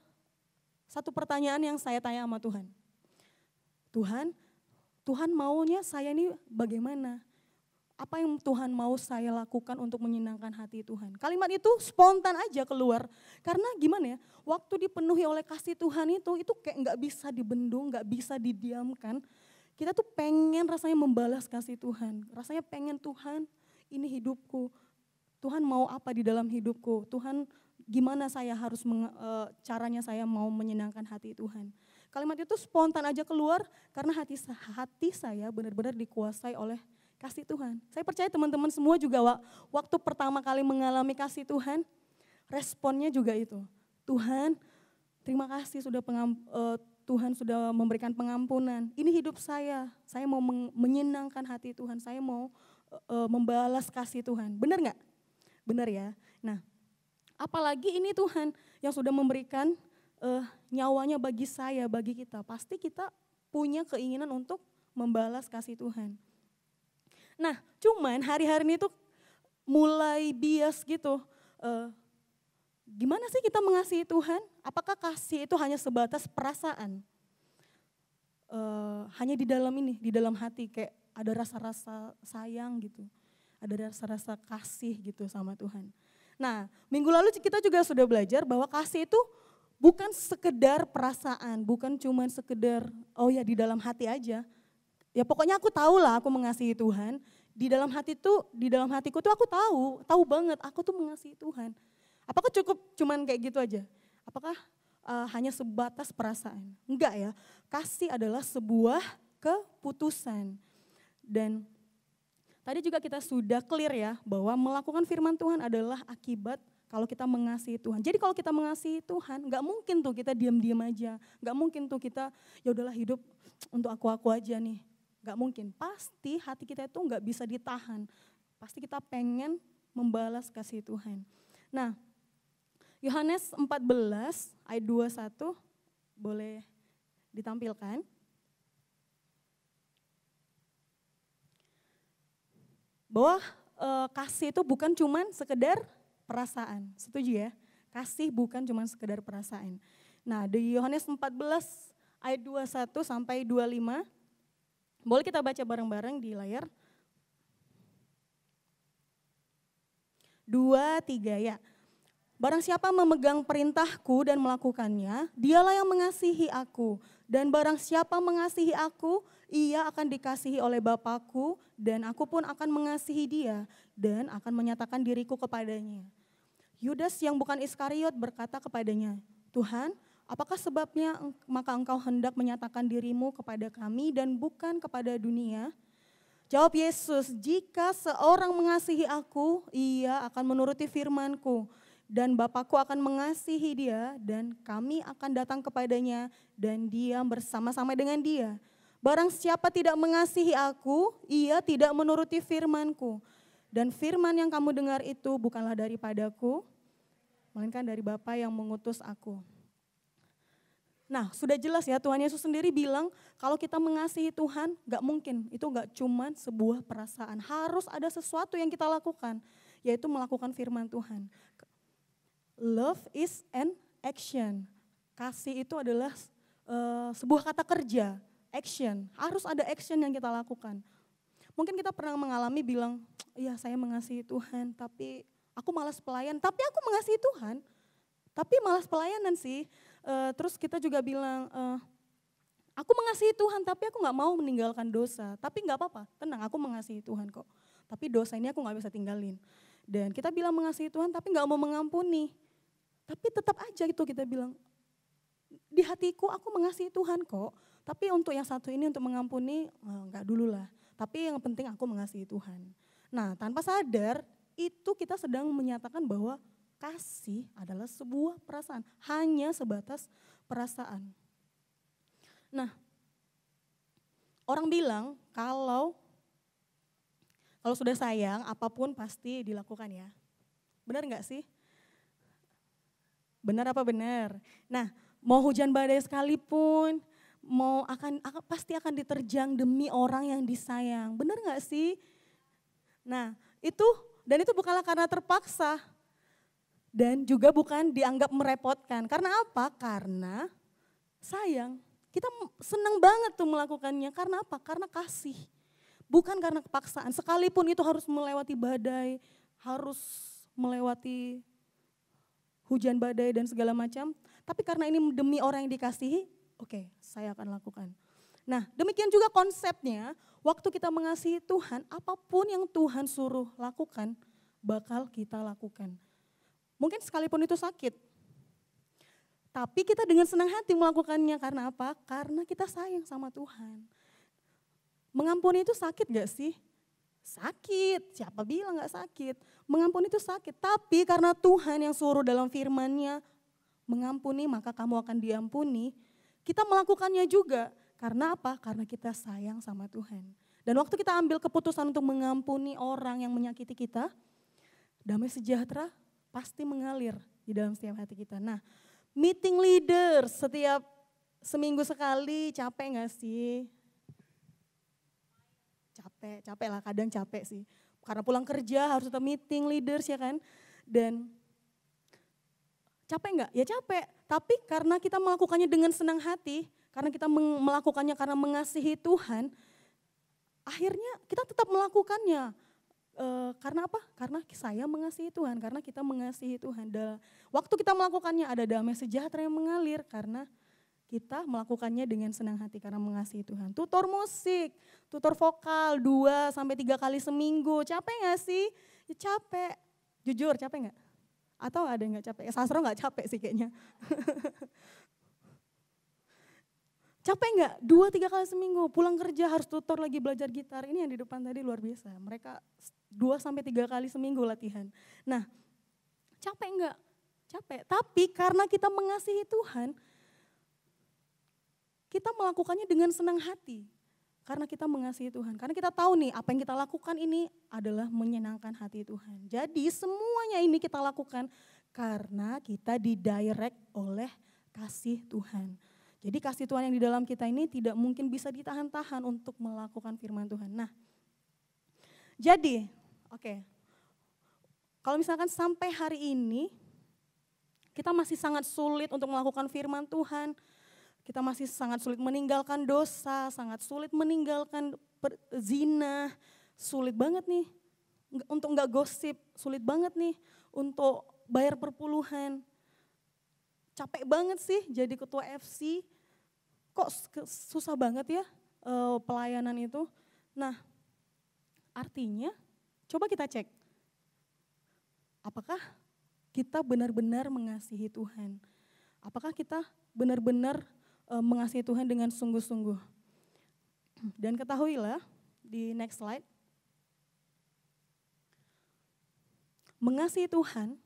Speaker 3: satu pertanyaan yang saya tanya sama Tuhan. Tuhan maunya saya ini bagaimana? Apa yang Tuhan mau saya lakukan untuk menyenangkan hati Tuhan? Kalimat itu spontan aja keluar. Karena gimana ya, waktu dipenuhi oleh kasih Tuhan itu kayak gak bisa dibendung, gak bisa didiamkan. Kita tuh pengen rasanya membalas kasih Tuhan. Rasanya pengen Tuhan, ini hidupku. Tuhan mau apa di dalam hidupku? Tuhan gimana saya harus, caranya saya mau menyenangkan hati Tuhan. Kalimat itu spontan aja keluar karena hati saya benar-benar dikuasai oleh kasih Tuhan. Saya percaya teman-teman semua juga waktu pertama kali mengalami kasih Tuhan, responnya juga itu. Tuhan, terima kasih Tuhan sudah memberikan pengampunan. Ini hidup saya mau menyenangkan hati Tuhan, saya mau membalas kasih Tuhan. Benar nggak? Benar ya. Nah, apalagi ini Tuhan yang sudah memberikan nyawanya bagi saya, bagi kita. Pasti kita punya keinginan untuk membalas kasih Tuhan. Nah, cuman hari-hari ini tuh mulai bias gitu. Gimana sih kita mengasihi Tuhan? Apakah kasih itu hanya sebatas perasaan? Hanya di dalam hati kayak ada rasa-rasa sayang gitu. Ada rasa-rasa kasih gitu sama Tuhan. Nah, minggu lalu kita juga sudah belajar bahwa kasih itu bukan sekedar perasaan, bukan cuman sekedar di dalam hati aja. Ya pokoknya aku tahu lah aku mengasihi Tuhan. Di dalam hatiku tuh aku tahu banget aku tuh mengasihi Tuhan. Apakah cukup cuman kayak gitu aja? Apakah hanya sebatas perasaan? Enggak ya, kasih adalah sebuah keputusan. Dan tadi juga kita sudah clear ya bahwa melakukan firman Tuhan adalah akibat kalau kita mengasihi Tuhan. Jadi kalau kita mengasihi Tuhan, gak mungkin tuh kita diam-diam aja. Gak mungkin tuh kita ya udahlah hidup untuk aku aja nih. Gak mungkin, pasti hati kita itu gak bisa ditahan. Pasti kita pengen membalas kasih Tuhan. Nah, Yohanes 14 ayat 21 boleh ditampilkan. Bahwa kasih itu bukan cuman sekedar perasaan, setuju ya? Kasih bukan cuman sekedar perasaan. Nah, di Yohanes 14 ayat 21 sampai 25, boleh kita baca bareng-bareng di layar? 2, 3 ya. Barang siapa memegang perintahku dan melakukannya, dialah yang mengasihi aku. Dan barang siapa mengasihi aku, ia akan dikasihi oleh Bapakku dan aku pun akan mengasihi dia dan akan menyatakan diriku kepadanya. Yudas yang bukan Iskariot berkata kepadanya, Tuhan, Apakah sebabnya maka engkau hendak menyatakan dirimu kepada kami dan bukan kepada dunia? Jawab Yesus, jika seorang mengasihi aku, ia akan menuruti firman-Ku. Dan Bapa-Ku akan mengasihi dia dan kami akan datang kepadanya dan diam bersama-sama dengan dia. Barang siapa tidak mengasihi aku, ia tidak menuruti firman-Ku. Dan firman yang kamu dengar itu bukanlah daripadaku, melainkan dari Bapa yang mengutus aku. Nah, sudah jelas ya, Tuhan Yesus sendiri bilang kalau kita mengasihi Tuhan gak mungkin, itu gak cuman sebuah perasaan. Harus ada sesuatu yang kita lakukan, yaitu melakukan firman Tuhan. Love is an action. Kasih itu adalah sebuah kata kerja, action. Harus ada action yang kita lakukan. Mungkin kita pernah mengalami bilang, iya saya mengasihi Tuhan tapi aku malas pelayan. Tapi aku mengasihi Tuhan, tapi malas pelayanan sih. Terus kita juga bilang, aku mengasihi Tuhan tapi aku gak mau meninggalkan dosa. Tapi gak apa-apa, tenang aku mengasihi Tuhan kok. Tapi dosa ini aku gak bisa tinggalin. Dan kita bilang mengasihi Tuhan tapi gak mau mengampuni. Tapi tetap aja itu kita bilang, di hatiku aku mengasihi Tuhan kok. Tapi untuk yang satu ini untuk mengampuni, enggak dulu lah. Tapi yang penting aku mengasihi Tuhan. Nah, tanpa sadar itu kita sedang menyatakan bahwa kasih adalah sebuah perasaan. Hanya sebatas perasaan. Nah, orang bilang kalau sudah sayang apapun pasti dilakukan ya. Benar enggak sih? Benar apa benar? Nah, mau hujan badai sekalipun, pasti akan diterjang demi orang yang disayang. Benar nggak sih? Nah, itu bukanlah karena terpaksa dan juga bukan dianggap merepotkan. Karena apa? Karena sayang. Kita senang banget tuh melakukannya. Karena apa? Karena kasih. Bukan karena kepaksaan. Sekalipun itu harus melewati badai, harus melewati hujan badai dan segala macam, tapi karena ini demi orang yang dikasihi, oke, saya akan lakukan. Nah, demikian juga konsepnya, waktu kita mengasihi Tuhan, apapun yang Tuhan suruh lakukan, bakal kita lakukan. Mungkin sekalipun itu sakit, tapi kita dengan senang hati melakukannya, karena apa? Karena kita sayang sama Tuhan. Mengampuni itu sakit gak sih? Sakit, siapa bilang gak sakit? Mengampuni itu sakit, tapi karena Tuhan yang suruh dalam firman-Nya mengampuni maka kamu akan diampuni. Kita melakukannya juga, karena apa? Karena kita sayang sama Tuhan. Dan waktu kita ambil keputusan untuk mengampuni orang yang menyakiti kita, damai sejahtera pasti mengalir di dalam setiap hati kita. Nah, meeting leader setiap seminggu sekali capek gak sih? Capek lah, kadang capek sih. Karena pulang kerja harus tetap meeting leaders ya kan. Dan capek enggak? Ya capek. Tapi karena kita melakukannya dengan senang hati, karena kita melakukannya karena mengasihi Tuhan, akhirnya kita tetap melakukannya. Karena apa? Karena saya mengasihi Tuhan, karena kita mengasihi Tuhan. Waktu kita melakukannya ada damai sejahtera yang mengalir karena kita melakukannya dengan senang hati karena mengasihi Tuhan. Tutor musik, tutor vokal 2-3 kali seminggu. Capek gak sih? Ya capek. Jujur capek gak? Atau ada yang gak capek? Sasro gak capek sih kayaknya. Capek gak? 2-3 kali seminggu. Pulang kerja harus tutor lagi belajar gitar. Ini yang di depan tadi luar biasa. Mereka 2-3 kali seminggu latihan. Nah, capek gak? Capek. Tapi karena kita mengasihi Tuhan, kita melakukannya dengan senang hati. Karena kita mengasihi Tuhan. Karena kita tahu nih apa yang kita lakukan ini adalah menyenangkan hati Tuhan. Jadi semuanya ini kita lakukan karena kita didirect oleh kasih Tuhan. Jadi kasih Tuhan yang di dalam kita ini tidak mungkin bisa ditahan-tahan untuk melakukan firman Tuhan. Nah, jadi kalau misalkan sampai hari ini kita masih sangat sulit untuk melakukan firman Tuhan, kita masih sangat sulit meninggalkan dosa, sangat sulit meninggalkan zina, sulit banget nih untuk enggak gosip, sulit banget nih untuk bayar perpuluhan. Capek banget sih jadi ketua FC, kok susah banget ya pelayanan itu. Nah, artinya coba kita cek, apakah kita benar-benar mengasihi Tuhan? Apakah kita benar-benar mengasihi Tuhan dengan sungguh-sungguh. Dan ketahuilah, di next slide, mengasihi Tuhan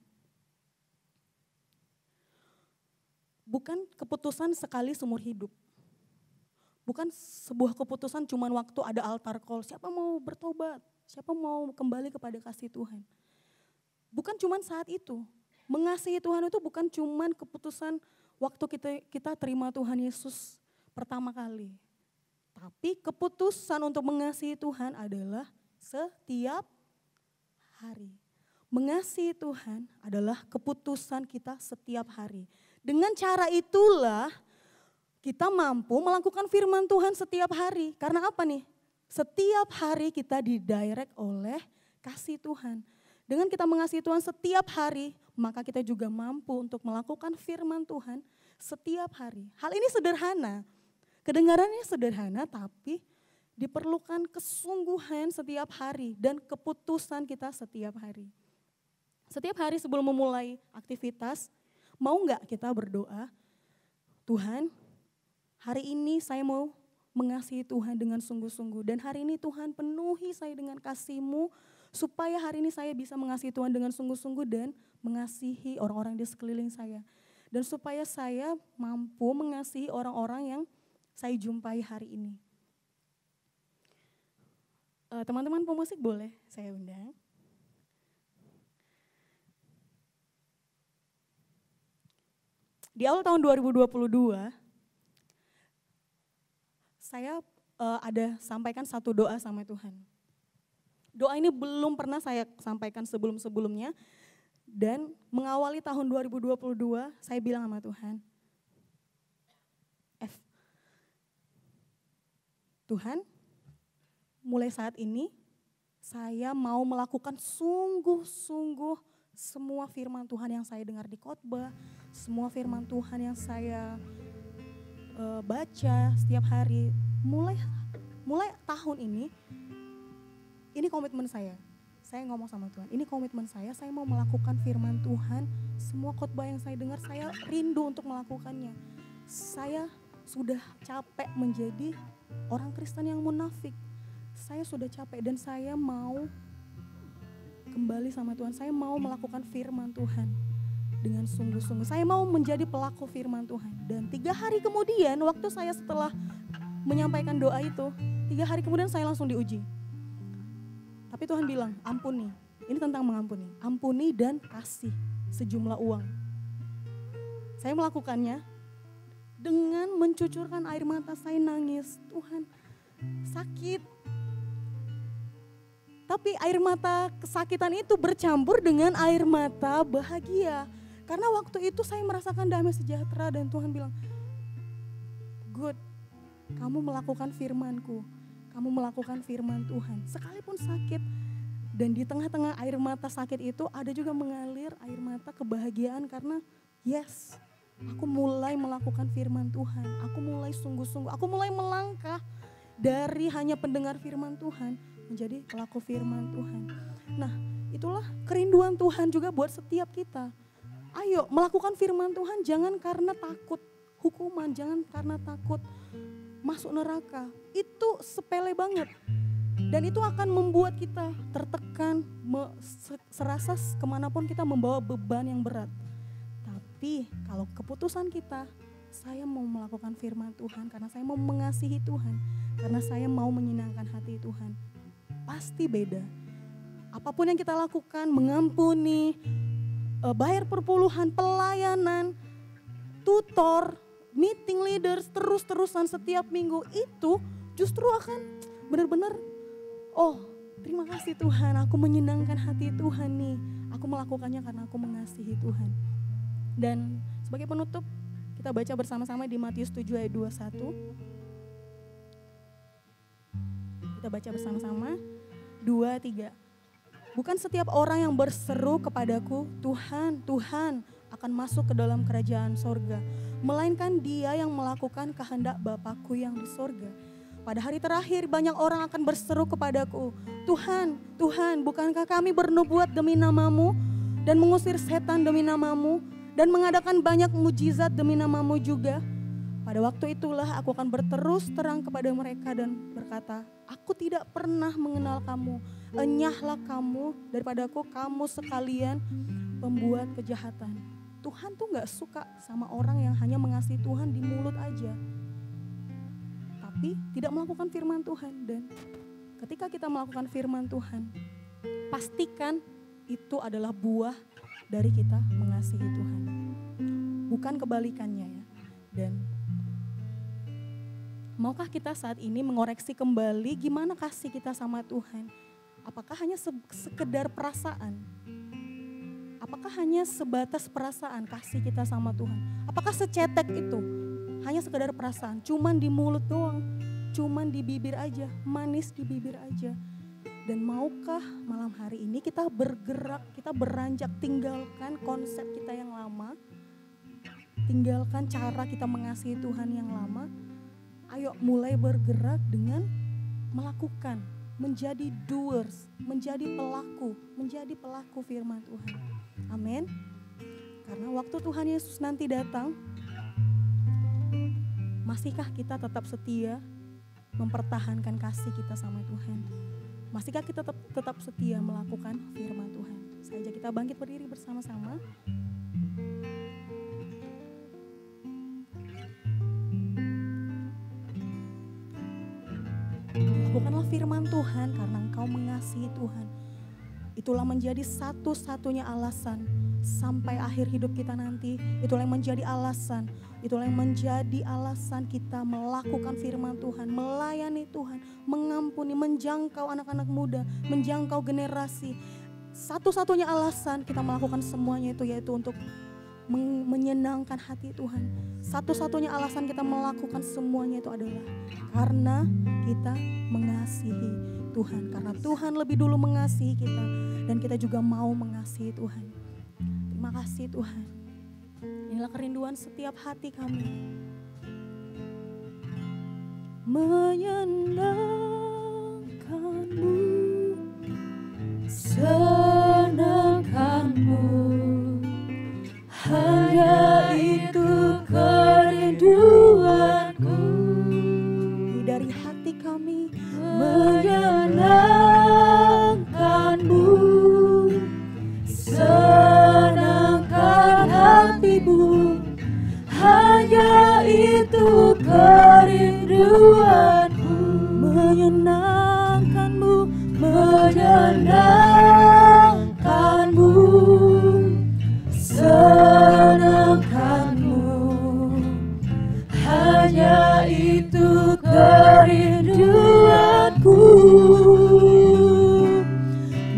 Speaker 3: bukan keputusan sekali seumur hidup. Bukan sebuah keputusan cuman waktu ada altar call, siapa mau bertobat, siapa mau kembali kepada kasih Tuhan. Bukan cuman saat itu. Mengasihi Tuhan itu bukan cuman keputusan waktu kita terima Tuhan Yesus pertama kali. Tapi keputusan untuk mengasihi Tuhan adalah setiap hari. Mengasihi Tuhan adalah keputusan kita setiap hari. Dengan cara itulah kita mampu melakukan firman Tuhan setiap hari. Karena apa nih? Setiap hari kita didirect oleh kasih Tuhan. Dengan kita mengasihi Tuhan setiap hari, maka kita juga mampu untuk melakukan firman Tuhan setiap hari. Hal ini sederhana. Kedengarannya sederhana, tapi diperlukan kesungguhan setiap hari dan keputusan kita setiap hari. Setiap hari sebelum memulai aktivitas, mau nggak kita berdoa, Tuhan, hari ini saya mau mengasihi Tuhan dengan sungguh-sungguh. Dan hari ini Tuhan penuhi saya dengan kasih-Mu, supaya hari ini saya bisa mengasihi Tuhan dengan sungguh-sungguh dan mengasihi orang-orang di sekeliling saya. Dan supaya saya mampu mengasihi orang-orang yang saya jumpai hari ini. Teman-teman pemusik boleh saya undang. Di awal tahun 2022, saya ada sampaikan satu doa sama Tuhan. Doa ini belum pernah saya sampaikan sebelum-sebelumnya. Dan mengawali tahun 2022, saya bilang sama Tuhan, Tuhan, mulai saat ini saya mau melakukan sungguh-sungguh semua firman Tuhan yang saya dengar di khotbah, semua firman Tuhan yang saya baca setiap hari. Mulai tahun ini komitmen saya. Saya ngomong sama Tuhan, ini komitmen saya mau melakukan firman Tuhan, semua khotbah yang saya dengar saya rindu untuk melakukannya. Saya sudah capek menjadi orang Kristen yang munafik. Saya sudah capek dan saya mau kembali sama Tuhan. Saya mau melakukan firman Tuhan dengan sungguh-sungguh. Saya mau menjadi pelaku firman Tuhan. Dan 3 hari kemudian, waktu saya setelah menyampaikan doa itu, 3 hari kemudian saya langsung diuji. Tapi Tuhan bilang, ampuni. Ini tentang mengampuni. Ampuni dan kasih sejumlah uang. Saya melakukannya dengan mencucurkan air mata, saya nangis. Tuhan, sakit. Tapi air mata kesakitan itu bercampur dengan air mata bahagia. Karena waktu itu saya merasakan damai sejahtera dan Tuhan bilang, good, kamu melakukan firman-Ku. Kamu melakukan firman Tuhan, sekalipun sakit. Dan di tengah-tengah air mata sakit itu ada juga mengalir air mata kebahagiaan karena yes, aku mulai melakukan firman Tuhan. Aku mulai sungguh-sungguh, aku mulai melangkah dari hanya pendengar firman Tuhan menjadi pelaku firman Tuhan. Nah, itulah kerinduan Tuhan juga buat setiap kita. Ayo melakukan firman Tuhan jangan karena takut hukuman, jangan karena takut masuk neraka. Itu sepele banget. Dan itu akan membuat kita tertekan, serasa kemanapun kita membawa beban yang berat. Tapi kalau keputusan kita, saya mau melakukan firman Tuhan karena saya mau mengasihi Tuhan. Karena saya mau menyenangkan hati Tuhan. Pasti beda. Apapun yang kita lakukan, mengampuni, bayar perpuluhan, pelayanan, tutor, meeting leaders terus-terusan setiap minggu itu justru akan benar-benar, oh terima kasih Tuhan, aku menyenangkan hati Tuhan nih. Aku melakukannya karena aku mengasihi Tuhan. Dan sebagai penutup kita baca bersama-sama di Matius 7 ayat 21. Kita baca bersama-sama, 2, 3. Bukan setiap orang yang berseru kepadaku, Tuhan, Tuhan, akan masuk ke dalam kerajaan sorga, melainkan dia yang melakukan kehendak Bapakku yang di sorga. Pada hari terakhir banyak orang akan berseru kepadaku, Tuhan, Tuhan, bukankah kami bernubuat demi namamu dan mengusir setan demi namamu dan mengadakan banyak mujizat demi nama-Mu juga. Pada waktu itulah aku akan berterus terang kepada mereka dan berkata, aku tidak pernah mengenal kamu, enyahlah kamu daripadaku, kamu sekalian pembuat kejahatan. Tuhan tuh gak suka sama orang yang hanya mengasihi Tuhan di mulut aja, tapi tidak melakukan firman Tuhan. Dan ketika kita melakukan firman Tuhan, pastikan itu adalah buah dari kita mengasihi Tuhan, bukan kebalikannya ya. Dan maukah kita saat ini mengoreksi kembali gimana kasih kita sama Tuhan? Apakah hanya sekedar perasaan? Apakah hanya sebatas perasaan kasih kita sama Tuhan? Apakah secetek itu? Hanya sekedar perasaan, cuman di mulut doang, cuman di bibir aja, manis di bibir aja. Dan maukah malam hari ini kita bergerak, kita beranjak, tinggalkan konsep kita yang lama, tinggalkan cara kita mengasihi Tuhan yang lama. Ayo mulai bergerak dengan melakukan, menjadi doers, menjadi pelaku firman Tuhan. Amin. Karena waktu Tuhan Yesus nanti datang, masihkah kita tetap setia mempertahankan kasih kita sama Tuhan? Masihkah kita tetap setia melakukan firman Tuhan? Saya ajak kita bangkit berdiri bersama-sama. Lakukanlah firman Tuhan karena engkau mengasihi Tuhan. Itulah menjadi satu-satunya alasan sampai akhir hidup kita nanti. Itulah yang menjadi alasan. Itulah yang menjadi alasan kita melakukan firman Tuhan, melayani Tuhan, mengampuni, menjangkau anak-anak muda, menjangkau generasi. Satu-satunya alasan kita melakukan semuanya itu yaitu untuk menyenangkan hati Tuhan. Satu-satunya alasan kita melakukan semuanya itu adalah karena kita mengasihi Tuhan. Karena Tuhan lebih dulu mengasihi kita dan kita juga mau mengasihi Tuhan. Terima kasih Tuhan. Inilah kerinduan setiap hati kami. Menyenangkanmu, senangkanmu, hanya itu kerinduanku. Dari hati kami menyenangkanmu, senangkan hatimu, hanya itu kerinduanku. Menyenangkanmu, menyenangkanmu, senangkanmu, hanya itu kerinduanku.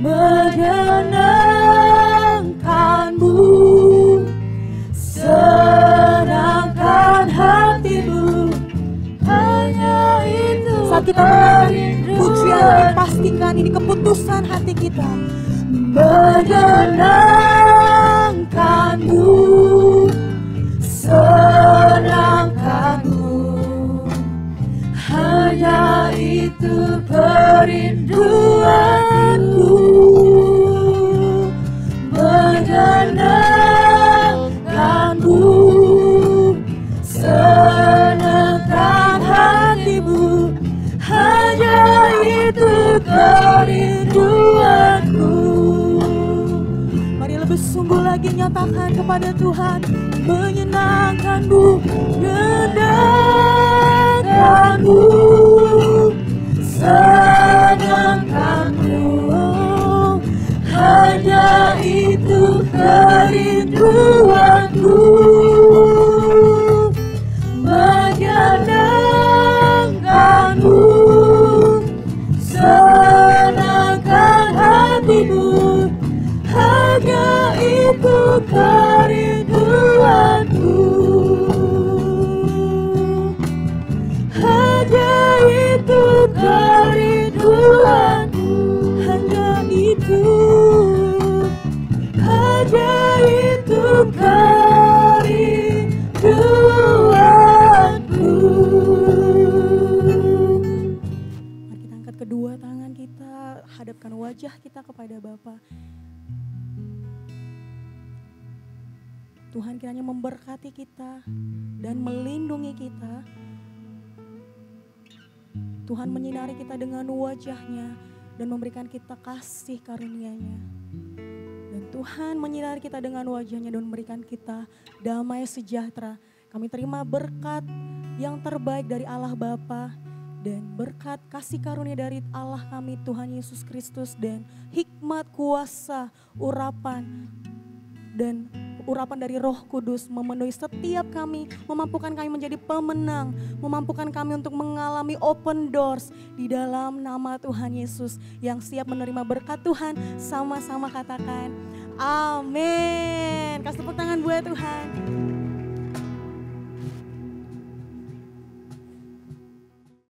Speaker 3: Menyenangkanmu, senangkan hatimu, hanya itu. Saat kita pujian, pastikan ini keputusan hati kita. Menyenangkanmu, senangkanmu, hanya itu kerinduanku. Menyenangkanmu, senangkan hatimu, hanya itu kerinduanku. Mari lebih sungguh lagi nyatakan kepada Tuhan. Menyenangkanmu, menyenangkanmu, senangkanmu, hanya itu kerinduanku. Menyenangkanmu, senangkan hatimu, hanya itu kerinduanku. Hanya itu kerinduanku, hanya itu, hanya itu kerinduanku. Mari kita angkat kedua tangan kita, hadapkan wajah kita kepada Bapa. Tuhan kiranya memberkati kita dan melindungi kita. Tuhan menyinari kita dengan wajah-Nya dan memberikan kita kasih karunia-Nya. Dan Tuhan menyinari kita dengan wajah-Nya dan memberikan kita damai sejahtera. Kami terima berkat yang terbaik dari Allah Bapa dan berkat kasih karunia dari Allah kami Tuhan Yesus Kristus dan hikmat, kuasa, urapan dari Roh Kudus memenuhi setiap kami, memampukan kami menjadi pemenang, memampukan kami untuk mengalami open doors di dalam nama Tuhan Yesus. Yang siap menerima berkat Tuhan, sama-sama katakan amin. Kasih tepuk tangan buat Tuhan.